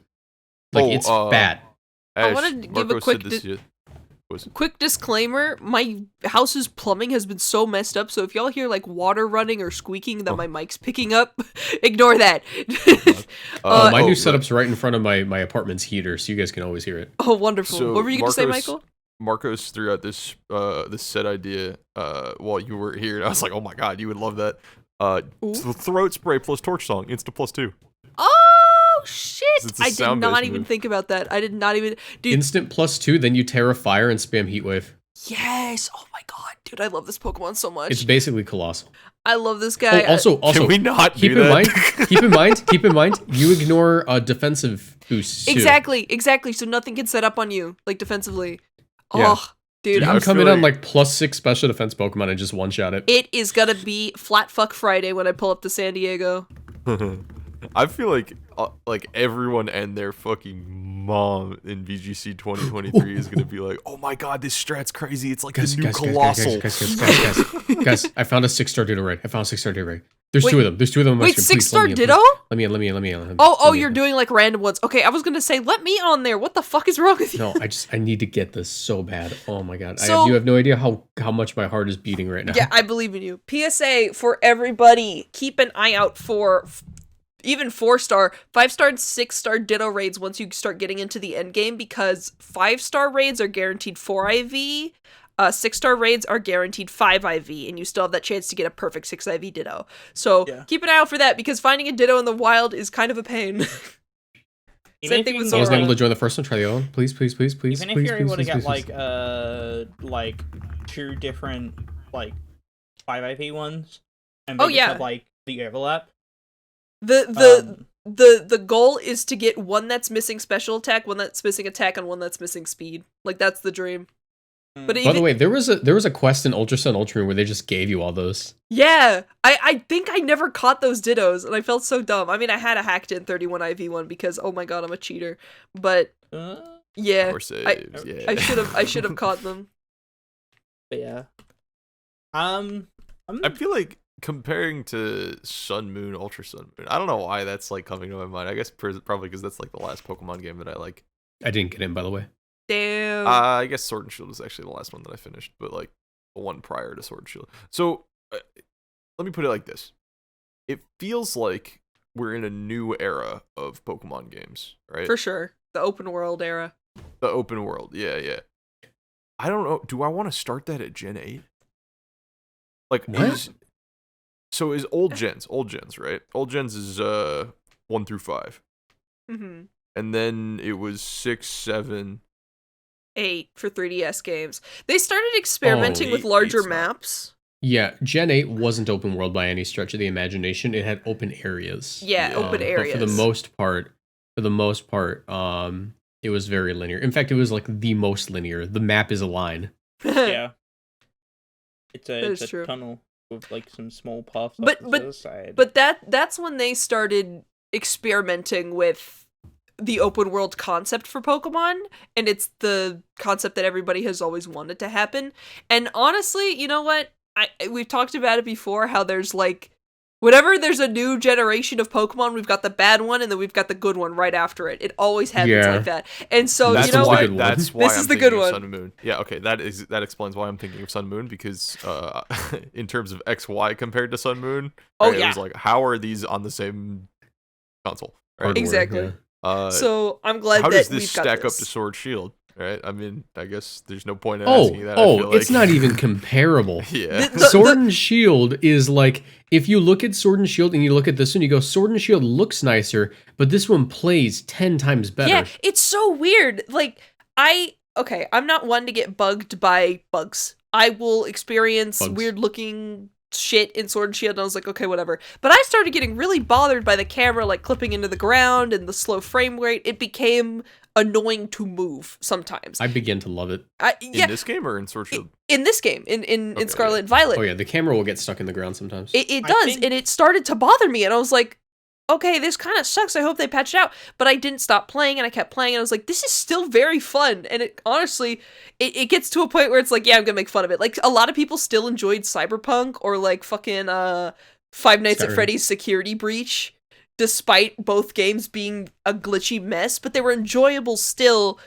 Like Oh, it's fat. I Ash, wanna give a Marco quick said this di- shit. Quick disclaimer, my house's plumbing has been so messed up, so if y'all hear like water running or squeaking that my mic's picking up, ignore that. My new oh, setup's right in front of my apartment's heater, so you guys can always hear it. Oh, wonderful. So What were you going to say, Marcos- Michael? Marcos threw out this this set idea while you were here, and I was like, oh my god, you would love that. Ooh. Throat spray plus torch song, insta +2. Oh, shit! It's a I did sound-based not even move. think about that. I did not even... Dude, Instant +2, then you Terra Fire and spam Heatwave. yes! Oh my god, dude, I love this Pokemon so much. It's basically colossal. I love this guy. Also, Can we not keep do in that? keep in mind, you ignore defensive boosts too. Exactly. So nothing can set up on you, like, defensively. Yeah. Oh, dude, You I can come feel in on like- like +6 special defense Pokemon and just one shot it. it is gonna be Flat Fuck Friday when I pull up to San Diego. I feel like everyone and their fucking mom in VGC 2023 is gonna be like, oh my god, this strat's crazy. It's like the new colossal. Guys, I found a 6-star Ditto raid. There's Wait, 2 of them. There's 2 of them on my Wait, stream. Please, 6-star let me in, Ditto? please. Let me in. Oh, you're doing like random ones. Okay, I was gonna say, let me on there. What the fuck is wrong with you? No, I need to get this so bad. Oh my god. So- You have no idea how much my heart is beating right now. Yeah, I believe in you. PSA for everybody: keep an eye out for even 4-star, 5-star, and 6-star Ditto raids once you start getting into the end game, because 5-star raids are guaranteed 4 IV. 6-star raids are guaranteed 5 IV, and you still have that chance to get a perfect 6 IV Ditto. So Yeah. keep an eye out for that, because finding a Ditto in the wild is kind of a pain. Even Same if thing you with can I was get, able to like- join the first one. Try the other one, please. Even if you're able to get please. like 2 different like 5 IP ones, and Oh, they just yeah. have like the overlap. The goal is to get one that's missing special attack, one that's missing attack, and one that's missing speed. Like, that's the dream. But By even, the way, there was a quest in Ultra Sun Ultramoon where they just gave you all those. yeah, I think I never caught those Dittos, and I felt so dumb. I mean, I had a hacked in 31 IV one because, oh my god, I'm a cheater. But yeah, Power saves, yeah. I should have caught them. But yeah. I feel like comparing to Sun Moon, Ultra Sun Moon, I don't know why that's like coming to my mind. I guess probably because that's like the last Pokemon game that I like. I didn't get in, by the way. Damn. I guess Sword and Shield was actually the last one that I finished, but like the one prior to Sword and Shield. So let me put it like this: it feels like we're in a new era of Pokemon games, right? For sure. The open world era. The open world, yeah. I don't know. Do I want to start that at Gen 8? Like, What? is old gens, right? Old gens is 1 through 5, Mm-hmm. and then it was 6, 7, 8 for 3DS games. They started experimenting with larger maps. Yeah, Gen 8 wasn't open world by any stretch of the imagination. It had open areas. Yeah, open areas. But for the most part, it was very linear. In fact, it was like the most linear. The map is a line. Yeah. It's a true. tunnel with like some small paths But- off to the side. But that's when they started experimenting with the open world concept for Pokemon, and it's the concept that everybody has always wanted to happen. And honestly, you know what? We've talked about it before, how there's like, whenever there's a new generation of Pokemon, we've got the bad one and then we've got the good one right after it. It always happens like that. And so, That's you know why- what? That's why This I'm is the thinking good of one. Sun and Moon. Yeah, okay, that explains why I'm thinking of Sun and Moon, because in terms of XY compared to Sun and Moon, Oh, right, yeah. it was like, how are these on the same console? Right? Hardware, Exactly. yeah. So I'm glad how that does this we've got stack this. up to Sword Shield? Right? I mean, I guess there's no point in asking that. I feel It's like. not even comparable. Yeah. Sword and Shield is like, if you look at Sword and Shield and you look at this one, you go, Sword and Shield looks nicer, but this one plays 10 times better. Yeah, it's so weird. Like, I'm not one to get bugged by bugs. I will experience Bugs. weird looking shit in Sword and Shield, and I was like, okay, whatever. But I started getting really bothered by the camera, like, clipping into the ground and the slow frame rate. It became annoying to move sometimes. I begin to love it. In this game or in Sword Shield? In this game, in Okay, Scarlet and Violet. Oh yeah, the camera will get stuck in the ground sometimes. It I does, think- and it started to bother me, and I was like, okay, this kind of sucks. I hope they patch it out. But I didn't stop playing, and I kept playing, and I was like, this is still very fun. And it honestly, it gets to a point where it's like, yeah, I'm gonna make fun of it. Like, a lot of people still enjoyed Cyberpunk or like fucking Five Nights at Skyrim. Freddy's Security Breach, despite both games being a glitchy mess, but they were enjoyable still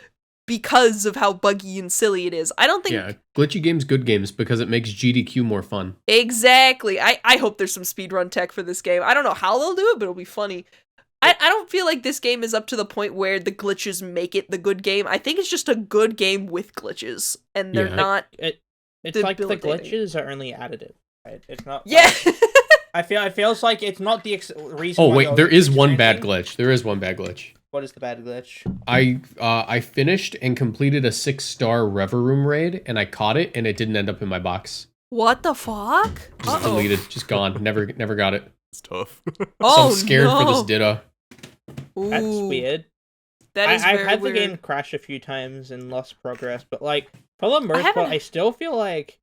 because of how buggy and silly it is. I don't think Yeah, glitchy games, good games, because it makes GDQ more fun. Exactly. I hope there's some speedrun tech for this game. I don't know how they'll do it, but it'll be funny. I don't feel like this game is up to the point where the glitches make it the good game. I think it's just a good game with glitches, and they're Yeah. not. It's like the debilitating. glitches are only additive, right? It's not. Yeah. It feels like it's not the reason. Oh why wait, those there is glitches one are bad anything. glitch. There is one bad glitch. What is the bad glitch? I finished and completed a 6-star Rever Room raid, and I caught it, and it didn't end up in my box. What the fuck? Just Uh-oh. deleted, just gone. Never got it. It's tough. Oh, So I'm scared for no. this Ditto. That's Ooh, weird. That is I've very had weird. the game crash a few times and lost progress, but like for the most haven't- part, I still feel like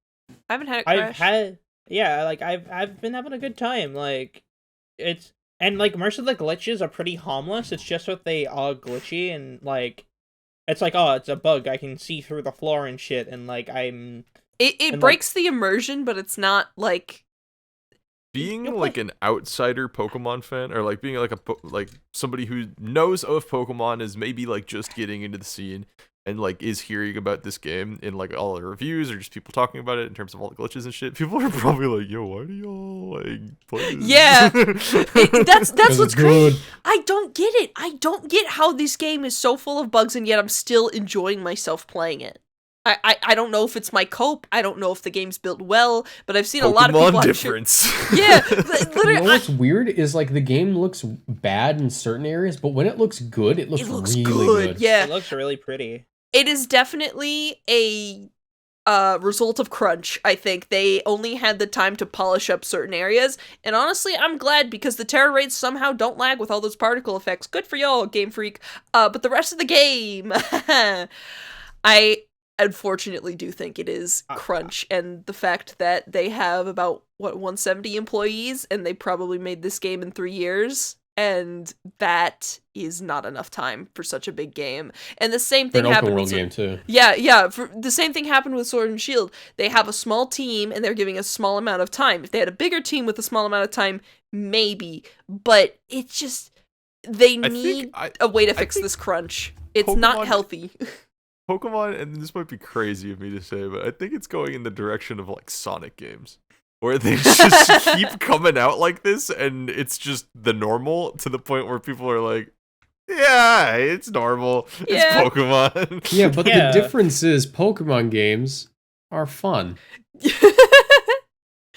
I haven't had it crash. I've been having a good time. Like it's and like most of the glitches are pretty harmless. It's just that they are glitchy and like it's like, oh, it's a bug. I can see through the floor and shit, and like It and, like- breaks the immersion, but it's not like. Being You're like an outsider Pokemon fan, or like being like like somebody who knows of Pokemon, is maybe like just getting into the scene and like is hearing about this game in like all the reviews or just people talking about it in terms of all the glitches and shit. People are probably like, "Yo, why do y'all like play this?" Yeah. That's 'Cause what's it's crazy. good. I don't get it. I don't get how this game is so full of bugs and yet I'm still enjoying myself playing it. I don't know if it's my cope. I don't know if the game's built well, but I've seen a lot of people. Pokemon I'm sure- difference. Yeah, You literally. know what's weird is like the game looks bad in certain areas, but when it looks good, it looks, It looks really good. Yeah, it looks really pretty. it is definitely a result of crunch. I think they only had the time to polish up certain areas, and honestly, I'm glad because the terror raids somehow don't lag with all those particle effects. Good for y'all, Game Freak. But the rest of the game, I unfortunately do think it is crunch, and the fact that they have about 170 employees, and they probably made this game in 3 years. And that is not enough time for such a big game. And the same For thing an open happened world with game too. Yeah. The same thing happened with Sword and Shield. They have a small team, and they're giving a small amount of time. If they had a bigger team with a small amount of time, maybe. But it's just they need a way to fix think this crunch. It's not Pokemon- healthy. Pokemon, and this might be crazy of me to say, but I think it's going in the direction of like Sonic games, where they just keep coming out like this, and it's just the normal to the point where people are like, "Yeah, it's normal. Yeah. It's Pokemon." Yeah, but Yeah. the difference is Pokemon games are fun.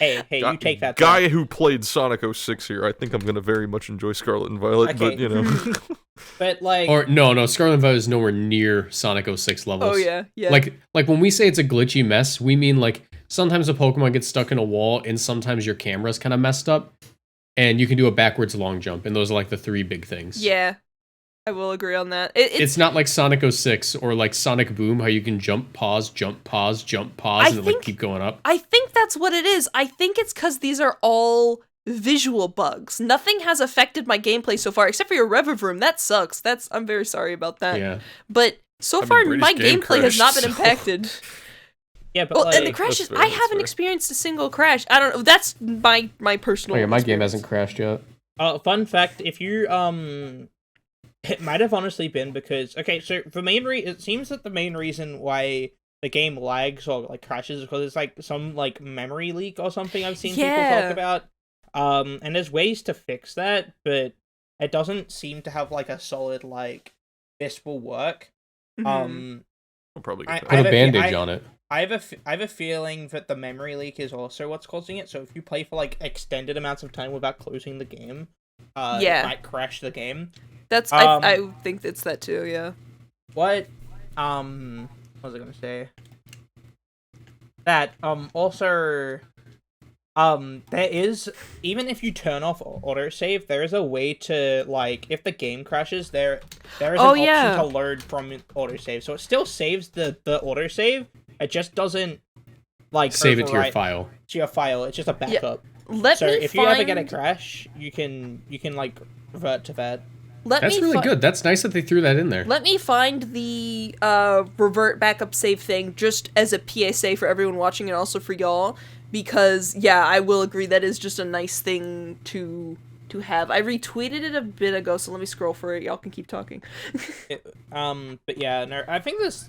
Hey, you take that guy back. who played Sonic 06 here. I think I'm gonna very much enjoy Scarlet and Violet, but Okay. you know. But like, Or no, Scarlet and Violet is nowhere near Sonic 06 levels. Oh yeah, yeah. Like when we say it's a glitchy mess, we mean like sometimes a Pokemon gets stuck in a wall and sometimes your camera's kind of messed up and you can do a backwards long jump, and those are like the three big things. yeah, I will agree on that. It's not like Sonic 06 or like Sonic Boom, how you can jump, pause, jump, pause, jump, pause, and like keep going up. I think that's what it is. I think it's because these are all visual bugs. Nothing has affected my gameplay so far, except for your Revivroom. That sucks. I'm very sorry about that. Yeah. But so I mean, far, Brady's my game gameplay has not been crashed, so- impacted. yeah, but Well, like, and the crashes, fair, I that's haven't fair. experienced a single crash. I don't know. That's my personal. Oh yeah, my game experience. hasn't crashed yet. fun fact: if you it might have honestly been because so it seems that the main reason why the game lags or like crashes is because it's like some like memory leak or something I've seen people Yeah. talk about. And there's ways to fix that, but it doesn't seem to have like a solid like this will work. Mhm. I'll probably I- get Put I a have a- bandage on it. I have a feeling that the memory leak is also what's causing it. So if you play for like extended amounts of time without closing the game, Yeah. it might crash the game. That's Um, I think it's that too. Yeah. What was I gonna say? That also there is, even if you turn off autosave, there is a way to like if the game crashes there is Oh, an yeah. option to load from autosave. So it still saves the autosave. It just doesn't like Save it to your overwrite file. to your file. It's just a backup. Let So me if find. you ever get a crash, you can like revert to that. That's really good. That's nice that they threw that in there. Let me find the revert backup save thing just as a PSA for everyone watching and also for y'all, because yeah, I will agree that is just a nice thing to have. I retweeted it a bit ago, so let me scroll for it. Y'all can keep talking. But yeah, no, I think this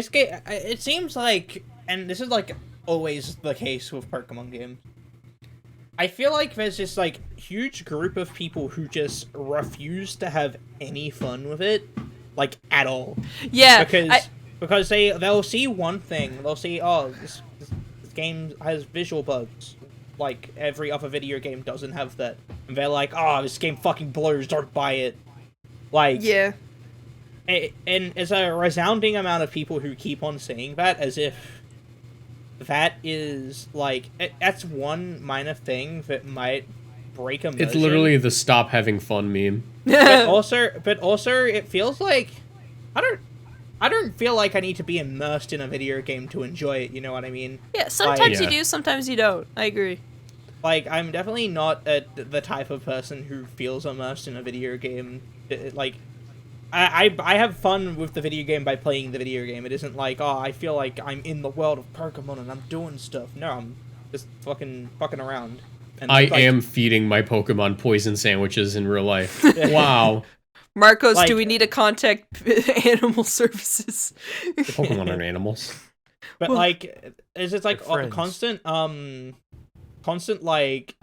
game, it seems like, and this is like always the case with Pokemon games, I feel like there's this like huge group of people who just refuse to have any fun with it, like at all. Yeah, Because they'll see one thing, they'll see, oh, this game has visual bugs, like every other video game doesn't have that, and they're like, oh, this game fucking blurs, don't buy it. Like, yeah, and there's a resounding amount of people who keep on saying that as if that is like that's one minor thing that might break immersion. It's literally the stop having fun meme. but also it feels like I don't feel like I need to be immersed in a video game to enjoy it, you know what I mean? yeah. Sometimes Yeah. you do, sometimes you don't. I agree. Like, I'm definitely not the type of person who feels immersed in a video game. Like, I have fun with the video game by playing the video game. It isn't like, oh, I feel like I'm in the world of Pokemon and I'm doing stuff. No, I'm just fucking around. And I like, am feeding my Pokemon poison sandwiches in real life. Wow. Marcos, Like- do we need to contact animal services? Pokemon aren't animals. But Well- like, is it like They're a friends. constant like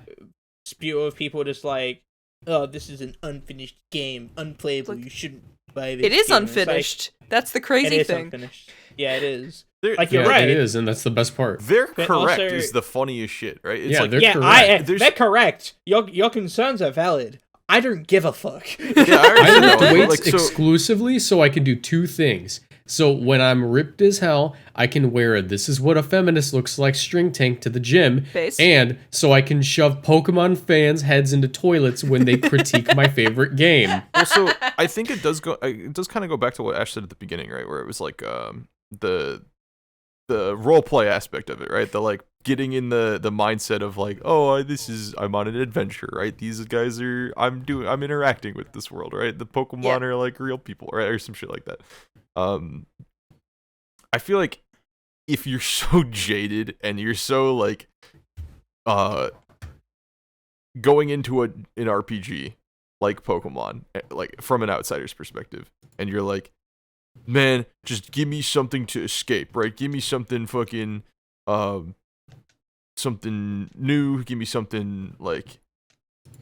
spew of people just like, oh, this is an unfinished game, unplayable. Like, you shouldn't buy this. It is game." It's like, unfinished. That's the it crazy is thing. unfinished. Yeah, it is. They're, Like, you're Yeah, right. it is, and that's the best part. they're But correct also- is the funniest shit, right? It's Yeah, like, they're Yeah, correct. There's- they're correct. Your concerns are valid. I don't give a fuck. yeah, I already lift know, weights like, so, exclusively so I can do two things. So when I'm ripped as hell, I can wear a "This is what a feminist looks like" string tank to the gym, Base. and so I can shove Pokemon fans' heads into toilets when they critique my favorite game. also, I think it does kind of go back to what Ash said at the beginning, right? Where it was like the role play aspect of it, right? The like getting in the mindset of like, oh, I'm on an adventure, right? These guys I'm interacting with this world, right? The Pokemon Yeah. are like real people, right? Or some shit like that. I feel like if you're so jaded and you're so like going into an RPG like Pokemon, like from an outsider's perspective, and you're like, man, just give me something to escape, right? Give me something fucking something new, give me something like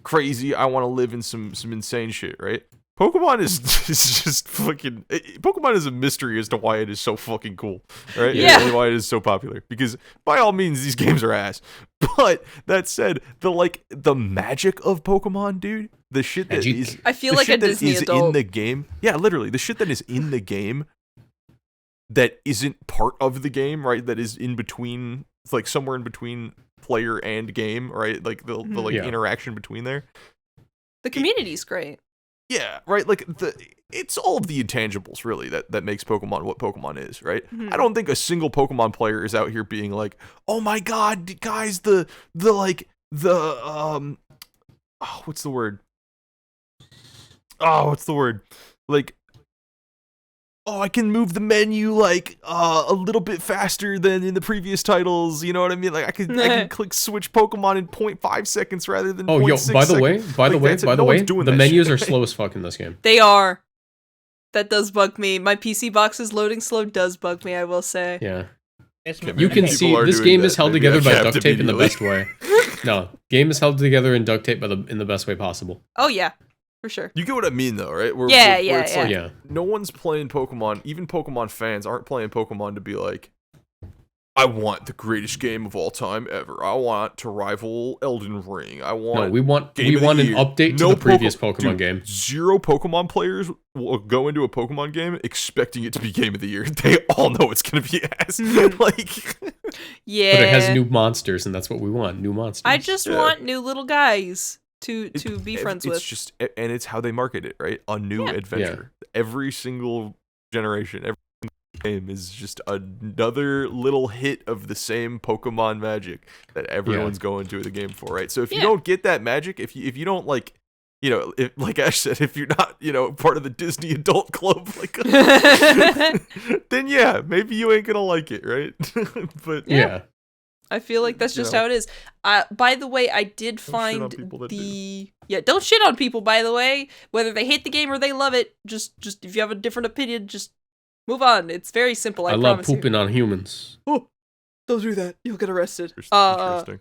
crazy. I want to live in some insane shit, right? Pokemon is just fucking. Pokemon is a mystery as to why it is so fucking cool, right? Yeah. And why it is so popular. Because by all means, these games are ass. But that said, the magic of Pokemon, dude, the shit that is. I feel the like shit a that Disney is adult. in the game. Yeah, literally, the shit that is in the game that isn't part of the game, right? That is in between, it's like somewhere in between player and game, right? Like the interaction between there. The community's great. Yeah, right. Like it's all of the intangibles really that makes Pokemon what Pokemon is, right? Mhm. I don't think a single Pokemon player is out here being like, "Oh my god, guys, what's the word? Oh, what's the word? Like, oh, I can move the menu like a little bit faster than in the previous titles. You know what I mean? Like I can click switch Pokemon in 0.5 seconds rather than 0.6 by the seconds. way, No one's doing the that menus shit. are slow as fuck in this game. They are. That does bug me. My PC box's loading slow does bug me, I will say. Yeah. It's Okay, You maybe can people see are this doing game that. is held Maybe together I by capped duct tape in the best immediately. way. No, game is held together in duct tape in the best way possible. Oh yeah, for sure. You get what I mean, though, right? Yeah, it's yeah. like, Yeah. no one's playing Pokemon. Even Pokemon fans aren't playing Pokemon to be like, I want the greatest game of all time ever. I want to rival Elden Ring. I want. No, we want Game of the an year. update to No the previous Dude, Pokemon game. Zero Pokemon players will go into a Pokemon game expecting it to be Game of the Year. They all know it's gonna be ass. Like, Yeah. But it has new monsters, and that's what we want. New monsters. I just want new little guys to be friends it's with. just, and it's how they market it, right? A new Yeah. adventure. Every single generation, every single game is just another little hit of the same Pokemon magic that everyone's going to the game for, right? So if you Yeah. don't get that magic, if you don't like, you know, if, like Ash said, if you're not, you know, part of the Disney adult club, like, then yeah, maybe you ain't gonna like it, right? But Yeah. I feel like that's just Yeah. how it is. By the way, I did shit find on people that don't shit on people. By the way, whether they hate the game or they love it, just if you have a different opinion, just move on. It's very simple. I love promise pooping on humans. you. Don't do that. You'll get arrested. interesting.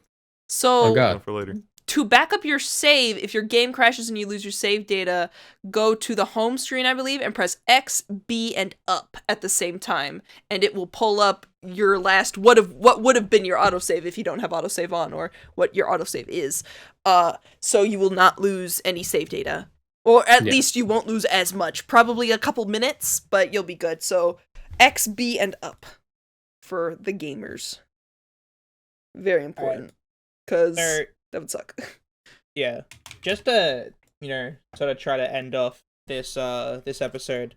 So Oh god. For later. to back up your save, if your game crashes and you lose your save data, go to the home screen, I believe, and press X, B, and up at the same time, and it will pull up your last what would have been your autosave if you don't have autosave on, or what your autosave is. So you will not lose any save data, or at least you won't lose as much. Probably a couple minutes, but you'll be good. So X, B, and up for the gamers. Very important, because that would suck. Yeah, just to sort of try to end off this this episode.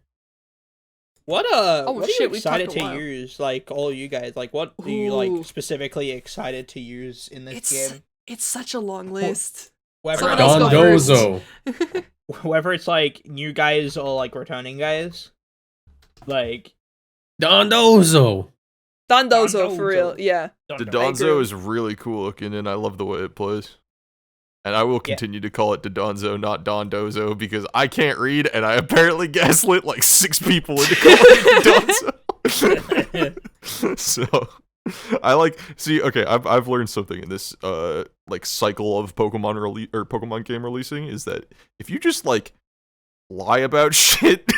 What are you shit, we excited talked a to while. use? Like all you guys, like what are you Ooh. like specifically excited to use in this game? It's such a long list. Whether Someone else go first. Dondozo. whether it's like new guys or like returning guys, like Dondozo. Dondozo, for real. Dondozo. Yeah. The agree. Donzo is really cool looking, and I love the way it plays. And I will continue to call it Dodonzo, not Dondozo, because I can't read, and I apparently gaslit like 6 people into calling it Donzo. So, I okay, I've learned something in this like cycle of Pokemon game releasing, is that if you just like lie about shit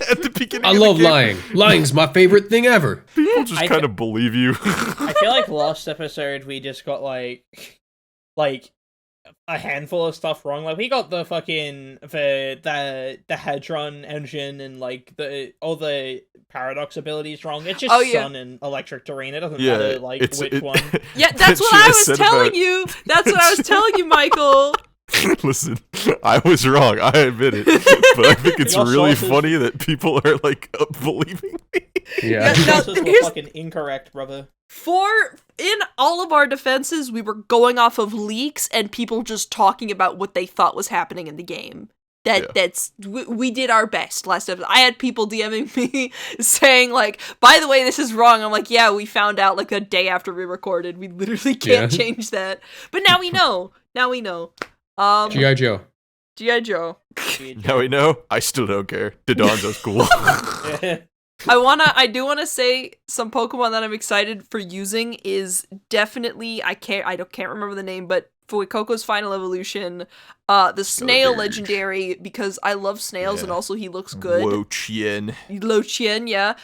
at the beginning, I of love the game, lying. Lying's my favorite thing ever. people just I kind of believe you. I feel like last episode we just got like a handful of stuff wrong. Like we got the fucking the Hedron engine and like all the paradox abilities wrong. It's just sun and electric terrain. It doesn't matter like which one. Yeah, that's what I was telling you. That's what I was telling you, Michael. Listen, I was wrong. I admit it, but I think it's Your really sources- funny that people are like believing me. Yeah. Now, Sources were here's- fucking incorrect, brother. In all of our defenses, we were going off of leaks and people just talking about what they thought was happening in the game. We did our best last episode. I had people DMing me saying like, by the way, this is wrong. I'm like, yeah, we found out like a day after we recorded. We literally can't change that. But now we know. Now we know. G.I. Joe. G.I. Joe. Now we know. I still don't care. Dodonzo's cool. I do wanna say some Pokemon that I'm excited for using is definitely, can't remember the name, but Coco's final evolution, the snail legendary because I love snails and also he looks good. Lo-Chien. Lo-Chien, yeah.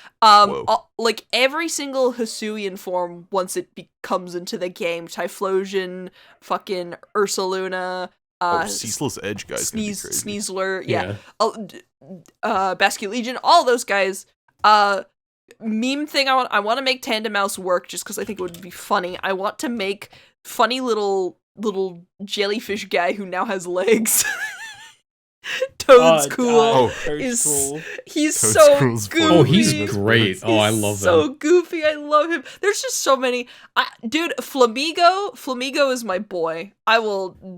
Like every single Hisuian form once it comes into the game, Typhlosion, fucking Ursaluna, Ceaseless Edge guys. Sneasler, yeah. Basculegion, all those guys. Meme thing I want to make Tandem Mouse work just because I think it would be funny. I want to make funny little jellyfish guy who now has legs. Toad's cool. Toad's cool. He's Toad's so cool's goofy. Oh, he's great. Oh, I love so him. goofy. I love him. There's just so many. Dude, Flamigo is my boy.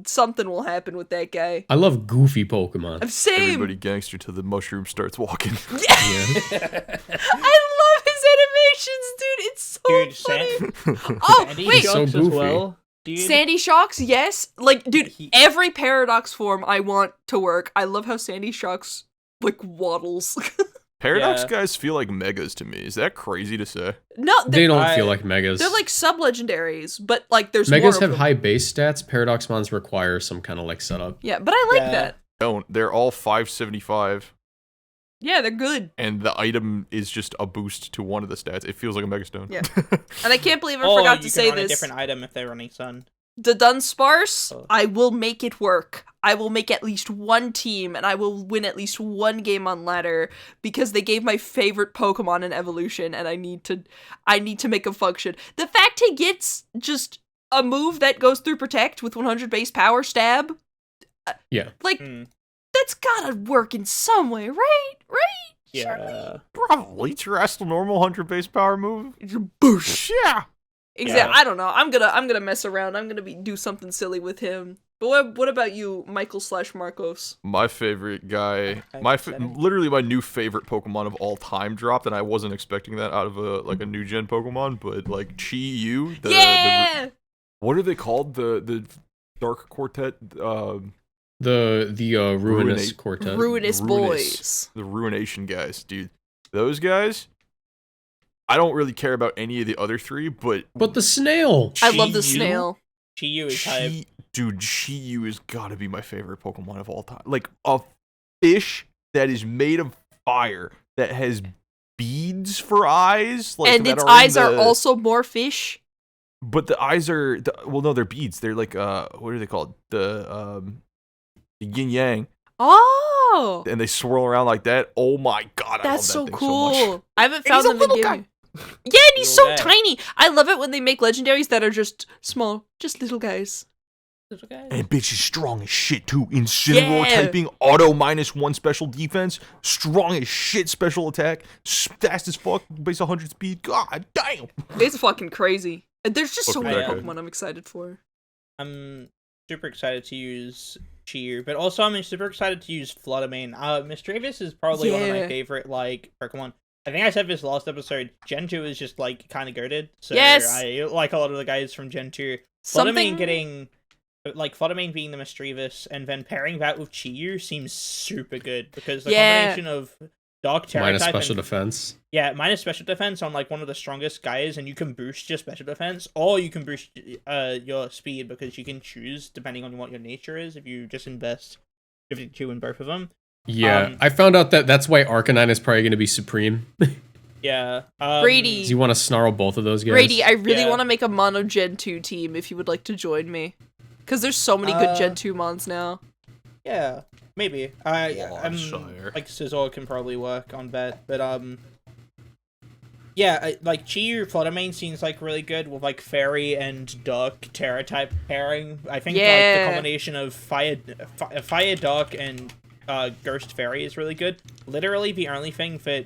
Something will happen with that guy. I love goofy Pokemon. Same. Everybody gangster till the mushroom starts walking. I love his animations, dude. It's so funny. Oh, Sandy wait. So Shocks as goofy. well. Dude. Sandy Shocks, yes. Like, dude, every Paradox form I want to work. I love how Sandy Shocks, like, waddles. Paradox Yeah. guys feel like megas to me. Is that crazy to say? No, They don't feel like Megas. they're like sub-legendaries, but, like, there's Megas more have of them. high base stats. Paradox Mons require some kind of like setup. Yeah, but I like Yeah. that. Don't. They're all 575, Yeah, they're good. and the item is just a boost to one of the stats. It feels like a Megastone. Yeah. And I can't believe I Oh, forgot you to can say run a this. different item if they're running Sun. The Dunsparce, Oh. I will make it work. I will make at least one team, and I will win at least one game on ladder because they gave my favorite Pokemon an evolution, and I need to make a function. The fact he gets just a move that goes through Protect with 100 base power stab, Yeah. like Hmm. that's gotta work in some way, right? Right? Yeah. Probably. It's your Astal normal 100 base power move. Boosh. Yeah. Exactly. Yeah. I don't know. I'm gonna mess around. I'm gonna do something silly with him. But what about you, Michael/Marcos? My favorite guy, Okay, literally my new favorite Pokemon of all time dropped, and I wasn't expecting that out of a new gen Pokemon, but like Chi-Yu, Yeah. what are they called? The Dark Quartet, The Ruinous Ruinate- Quartet. Ruinous boys. the Ruination guys, dude. Those guys, I don't really care about any of the other three, but But the snail. I love the Chi-Yu- snail. Chi-Yu is hype. Dude, Chi-Yu has got to be my favorite Pokemon of all time. Like a fish that is made of fire that has beads for eyes, like And that its are in eyes are the- also more fish. But the eyes are well, no, they're beads. They're like what are they called? The yin yang, Oh, and they swirl around like that. Oh my god, I that's so love that thing cool. so much. I haven't And found he's a them in little game. guy. Yeah, and he's so Little guy. tiny. I love it when they make legendaries that are just small, just little guys. And bitch is strong as shit too. Incineroar Yeah. typing, auto -1 special defense, strong as shit special attack, fast as fuck, base 100 speed. God damn. It's fucking crazy. And there's just so Fuck many that guy. Pokemon I'm excited for. I'm super excited to use Chi-Yu, but also I'm super excited to use Fluttermane. Mischievous is probably one of my Yeah. favorite like Pokemon. I think I said this last episode. Gen 2 is just like kind of goated. So Yes. I like a lot of the guys from Gen 2. Something Fluttermane getting like Fluttermane being the Mischievous and then pairing that with Chi-Yu seems super good because the Yeah. combination of Dark Terra Minus type special and defense. yeah, minus special defense on like one of the strongest guys, and you can boost your special defense, or you can boost your speed because you can choose depending on what your nature is. If you just invest 52 in both of them, Yeah, I found out that that's why Arcanine is probably going to be supreme. yeah. Brady. You want to snarl both of those guys? Brady, I really Yeah. want to make a mono Gen 2 team if you would like to join me. Because there's so many good Gen 2 mons now. Yeah, maybe. I'm Sire. like Scizor can probably work on that, but yeah, like Chi-Yu Fluttermane seems like really good with like Fairy and Dark Terra type pairing. I think like Yeah. the combination of Fire Dark and Ghost Fairy is really good. Literally, the only thing that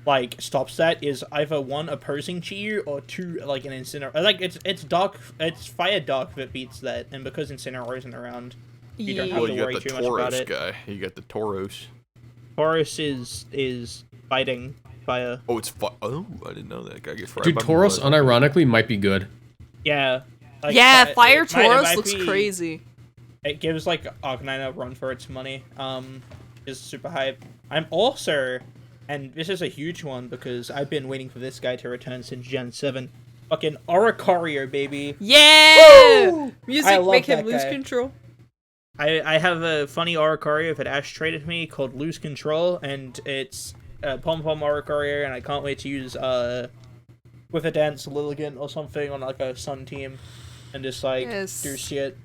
like stops that is either one opposing Chi-Yu or two like an Incineroar. Like it's Fire Dark that beats that, and because Incineroar isn't around, you don't have Well, to you worry got the too much about Tauros it. guy. You got the Tauros. Taurus is fighting fire. Oh, it's oh, I didn't know that guy gets fried. Dude, by Tauros blood. unironically might be good. Yeah. Like, yeah, Fire it might Tauros looks be- crazy. It gives like Arcanine a run for its money. Is super hype. I'm also, and this is a huge one because I've been waiting for this guy to return since Gen 7. Fucking Oricorio, baby. Yeah! Woo! I Music love make him that lose guy. control. I have a funny Oricorio that Ash traded me called Lose Control, and it's Pom Pom Oricorio, and I can't wait to use with a Dance Lilligant or something on like a Sun team, and just like Yes. do shit.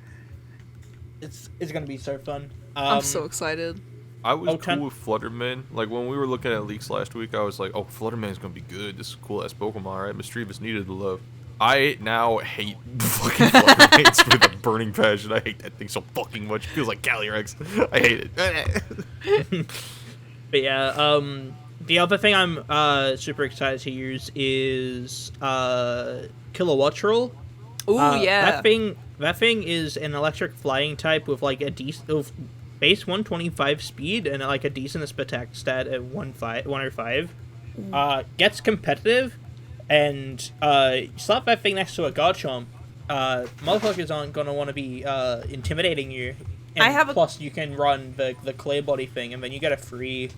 It's gonna be so fun. I'm so excited. I was Ten- cool with Flutterman. Like, when we were looking at leaks last week, I was like, oh, Flutterman's gonna be good. This is a cool-ass Pokemon, right? Mischievous needed the love. I now hate fucking Fluttermans with a burning passion. I hate that thing so fucking much. It feels like Calyrex. I hate it. But yeah, the other thing I'm super excited to use is Kilowattrel. Ooh, yeah. That thing is an electric flying type with like a decent base 125 speed and like a decent attack stat at 105. Gets competitive, and you slap that thing next to a Garchomp. Motherfuckers aren't gonna want to be intimidating you. And plus you can run the clay body thing, and then you get a free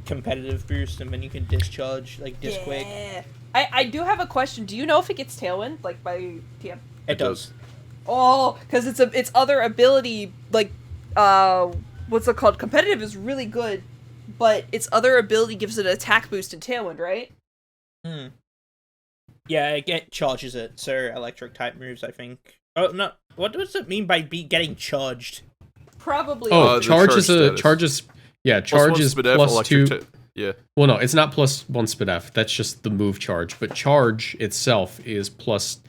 competitive boost, and then you can discharge like Disquake. Yeah. I do have a question. Do you know if it gets Tailwind like by TM? It does. Oh, because its other ability, like, what's it called? Competitive is really good, but its other ability gives it an attack boost in Tailwind, right? Yeah, it charges it, so electric type moves, I think. Oh, no. What does it mean by getting charged? Probably. Oh, the charge charge is a status. charge is yeah, charge is Spidef, plus electric 2. yeah. Well, no, it's not plus 1 Spidef. That's just the move charge. But charge itself is plus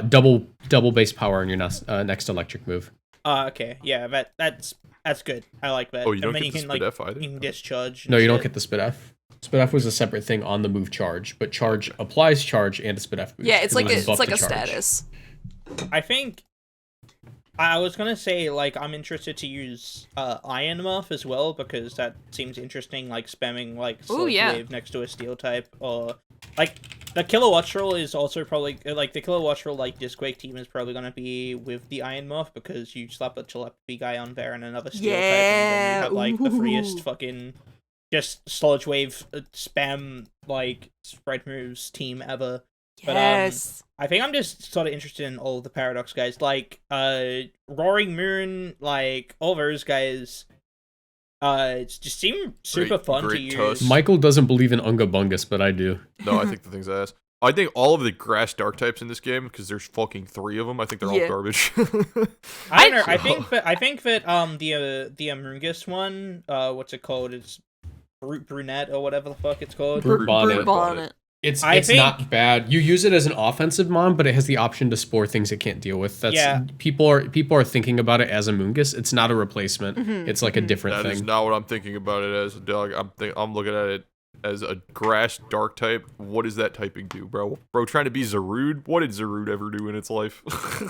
double base power on your next electric move. Okay. Yeah, that's good. I like that. Oh, you don't and then get you the can Spidef either? you can discharge. No, you don't get the Spidef. Spidef was a separate thing on the move charge, but charge applies charge and a Spidef boost. Yeah, it's like It was buffed a to charge. status. I think I was gonna say, like, I'm interested to use Iron Muff as well, because that seems interesting, like spamming like Sludge Wave next to a Steel type, or like the Kilowattrel is also probably like the Kilowattrel like Disquake team is probably gonna be with the Iron Muff, because you slap a telepathy guy on there and another Steel type, and then you have like the freest fucking just Sludge Wave spam like spread moves team ever. Yes. But I think I'm just sort of interested in all the Paradox guys, like Roaring Moon, like all those guys. It just seem super fun to use. Tusk. Michael doesn't believe in Unga Bungus, but I do. No, I think the thing's ass. I think all of the grass dark types in this game, because there's fucking 3 of them, I think they're all garbage. I don't know. I think that the Amoonguss one, what's it called? It's Brunette or whatever the fuck it's called. Brute Bonnet. It's I think- not bad. You use it as an offensive mon, but it has the option to spore things it can't deal with. That's people are thinking about it as a Moongus. It's not a replacement. It's like a different That is thing. not what I'm thinking about it as, dog. I'm looking at it as a grass dark type. What does that typing do, bro? Bro, trying to be Zarude? What did Zarude ever do in its life?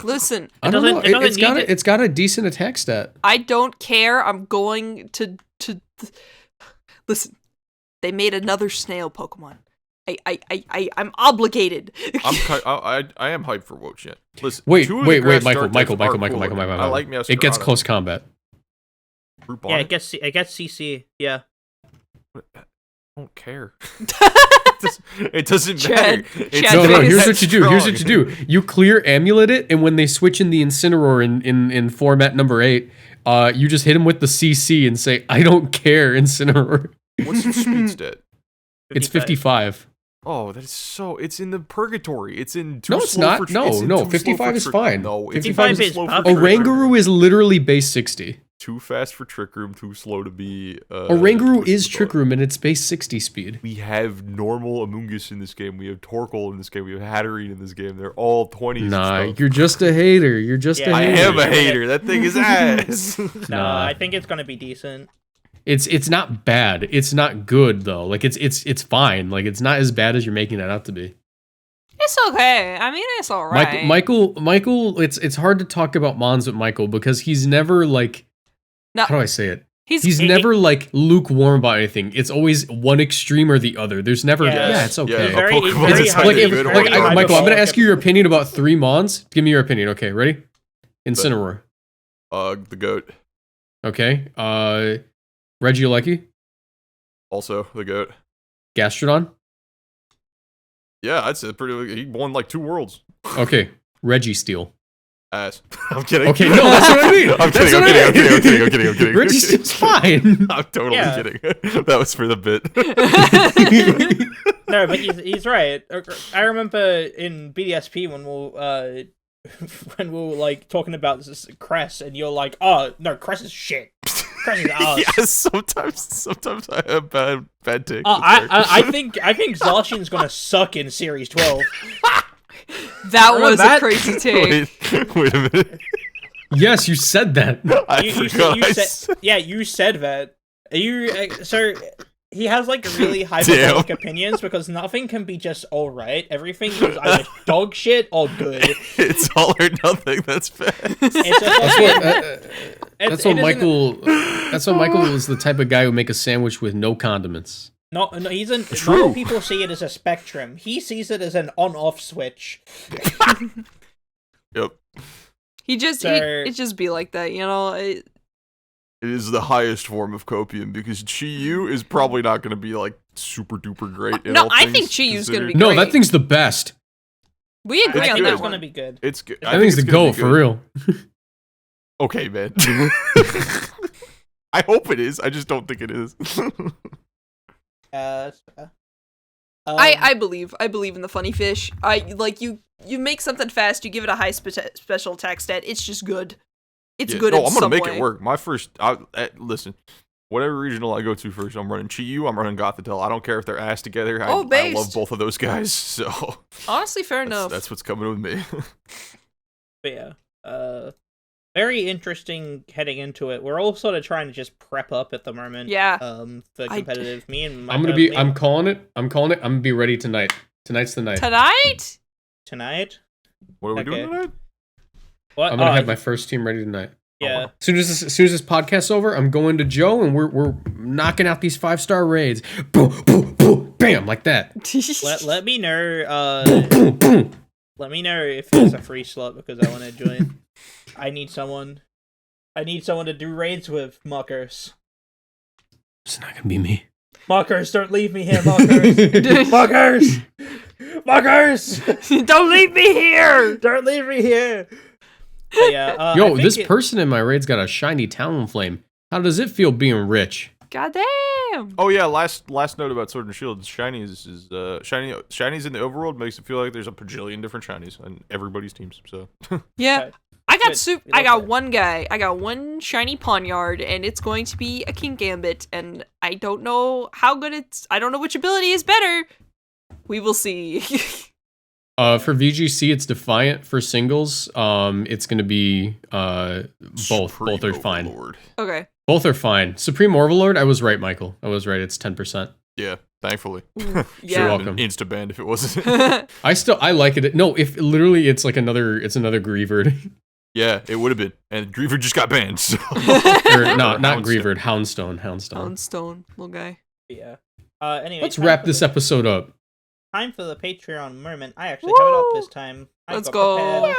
Listen, I don't know. doesn't It's got a decent attack stat. I don't care. I'm going to listen. They made another snail Pokemon. I'm obligated. I am hyped for Wo-Chien. Listen, Wait, two of the grass Michael. dark types are cool. I like It gets Meowscarada. close combat. Brute Yeah, Bonnet? it gets CC. Yeah. I don't care. It doesn't Chad, matter. It's Chad, No, That here's is what you do. Here's what you do. You clear Amulet it, and when they switch in the Incineroar in format number 8, you just hit him with the CC and say, "I don't care, Incineroar." What's your speed stat? It's 55. Oh, that is so. It's in the purgatory. It's in. Too No, it's slow not. For, No, it's in no, too 55 slow for is trick- fine. No, it's 55 is too slow perfect. for A Trick Room. Oranguru is literally base 60. Too fast for Trick Room. Too slow to be. Oranguru is Trick Room, and it's base 60 speed. We have normal Amoonguss in this game. We have Torkoal in this game. We have Hatterene in this game. They're all 20s. Nah, and stuff. you're just a hater. You're just a Yeah, I hater. am a hater. That thing is ass. Nah. I think it's gonna be decent. It's not bad. It's not good though. Like it's fine. Like it's not as bad as you're making it out to be. It's okay. I mean, it's all right. Michael. It's hard to talk about Mons with Michael because he's never like. No. How do I say it? He's never like lukewarm about anything. It's always one extreme or the other. There's never. Yes. Yeah, it's okay. Yeah, He's very- a he's Pokemon very is high- either Like, he's good or very bad. high- Michael, I'm gonna hyperbolic. ask you your opinion about 3 Mons. Give me your opinion. Okay, ready? Incineroar. The goat. Okay. Regieleki. Also the goat. Gastrodon. Yeah, I'd say he won like 2 worlds. Okay, Reggie Steele. Ass. I'm kidding. Okay, no, that's what I mean. I'm kidding. I'm kidding. Reggie Steele's fine. I'm totally kidding. That was for the bit. No, but he's right. I remember in BDSP when we were like talking about this Cress, and you're like, "Oh no, Cress is shit. Cress is ass." Yeah, sometimes I have bad takes. I think Zacian's gonna suck in Series 12. That Remember was that? a crazy take. Wait a minute. Yes, you said that. You said that. So he has like really hyperbolic opinions because nothing can be just alright. Everything is either dog shit or good. It's all or nothing. That's bad. That's what Michael was the type of guy who make a sandwich with no condiments. No, he's a True. normal people see it as a spectrum. He sees it as an on-off switch. Yep. It just be like that, you know. It is the highest form of copium because Chi-Yu is probably not going to be like super duper great. No, I think Chi-Yu's going to be No, great. that thing's the best. We agree I on think that it's one. gonna be good. It's good. I think it's the GOAT for real. Okay, man. I hope it is. I just don't think it is. I believe in the funny fish. You make something fast, you give it a high special attack stat. It's just good. It's good. No, in I'm gonna some make way. it work. Listen. Whatever regional I go to first, I'm running Chi-Yu, I'm running Gothitelle. I don't care if they're ass together. I love both of those guys, so... Honestly, fair enough. That's what's coming with me. But yeah, very interesting heading into it. We're all sort of trying to just prep up at the moment. Yeah. For competitive. Me and my I'm calling it. I'm gonna be ready tonight. Tonight's the night. Tonight? What are we doing tonight? What? I'm gonna have my first team ready tonight. Yeah. As soon as this podcast's over, I'm going to Joe and we're knocking out these 5-star raids. Boom, boom, boom, bam, like that. Let me know. Boom, boom, boom. Let me know if there's a free slot because I want to join. I need someone to do raids with, Markers. It's not gonna be me. Markers, don't leave me here, Markers. Markers. Don't leave me here. Don't leave me here. But yeah, Yo, this person in my raid's got a shiny Talonflame. How does it feel being rich? Goddamn. Oh yeah, last note about Sword and Shield. Shinies in the overworld makes it feel like there's a bajillion different shinies on everybody's teams. So Yeah. Okay. I got one guy. I got one shiny Pawnyard, and it's going to be a King Gambit, and I don't know how good I don't know which ability is better. We will see. For VGC, it's Defiant. For singles, it's gonna be both. Supreme Both are fine. Overlord. Okay. Both are fine. Supreme Overlord, I was right, Michael. I was right. It's 10%. Yeah, thankfully. Yeah. You're welcome. Insta banned if it wasn't. I like it. No, if literally it's like another Grievered. Yeah, it would have been, and Griever just got banned. So. Or not Grievered. Houndstone. Houndstone, little guy. Yeah. Anyway, Let's wrap this episode up. Time for the Patreon moment. I actually have it up this time. Let's go.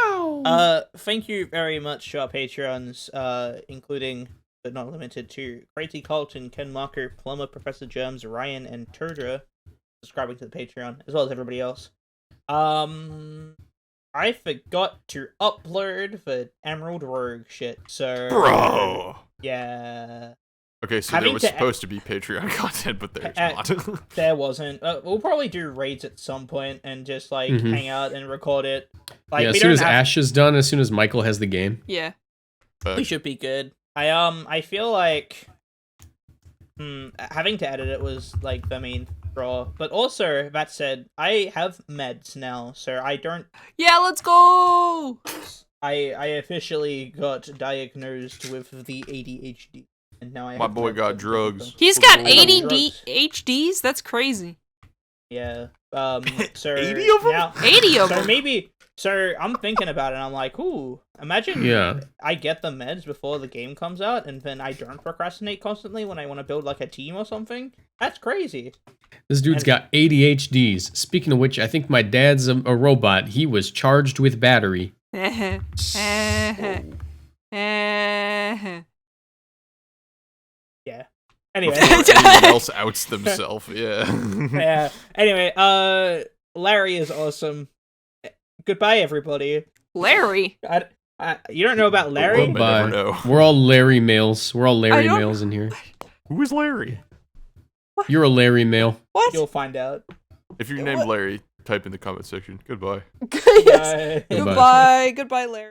Prepared. Thank you very much to our Patreons, including but not limited to Crazy Colton, Ken Marker, Plumber, Professor Germs, Ryan, and Turdra subscribing to the Patreon, as well as everybody else. I forgot to upload the Emerald Rogue shit, so... Bro! Yeah... Okay, so there was supposed to be Patreon content, but there's not. There wasn't. We'll probably do raids at some point and just, like, hang out and record it. Like, yeah, as soon as Ash is done, as soon as Michael has the game. Yeah. We should be good. I feel like... having to edit it was, like, the main draw. But also, that said, I have meds now, so I don't... Yeah, let's go! I officially got diagnosed with the ADHD. And now I My boy got drugs. He's got ADHDs? That's crazy. Yeah. So 80 of them? now, 80 of so them. maybe. So I'm thinking about it. And I'm like, ooh, imagine. Yeah. I get the meds before the game comes out, and then I don't procrastinate constantly when I want to build like a team or something. That's crazy. This dude's got ADHDs. Speaking of which, I think my dad's a robot. He was charged with battery. Yeah. Anyway. Anyone else outs themselves, yeah. Yeah. Anyway, Larry is awesome. Goodbye, everybody. Larry. You don't know about Larry? Well, I never know. We're all Larry males. We're all Larry I don't- males in here. Who is Larry? You're a Larry male. What? You'll find out. If you're named Larry, type in the comment section. Goodbye. Yes. Bye. Goodbye. Goodbye, Larry.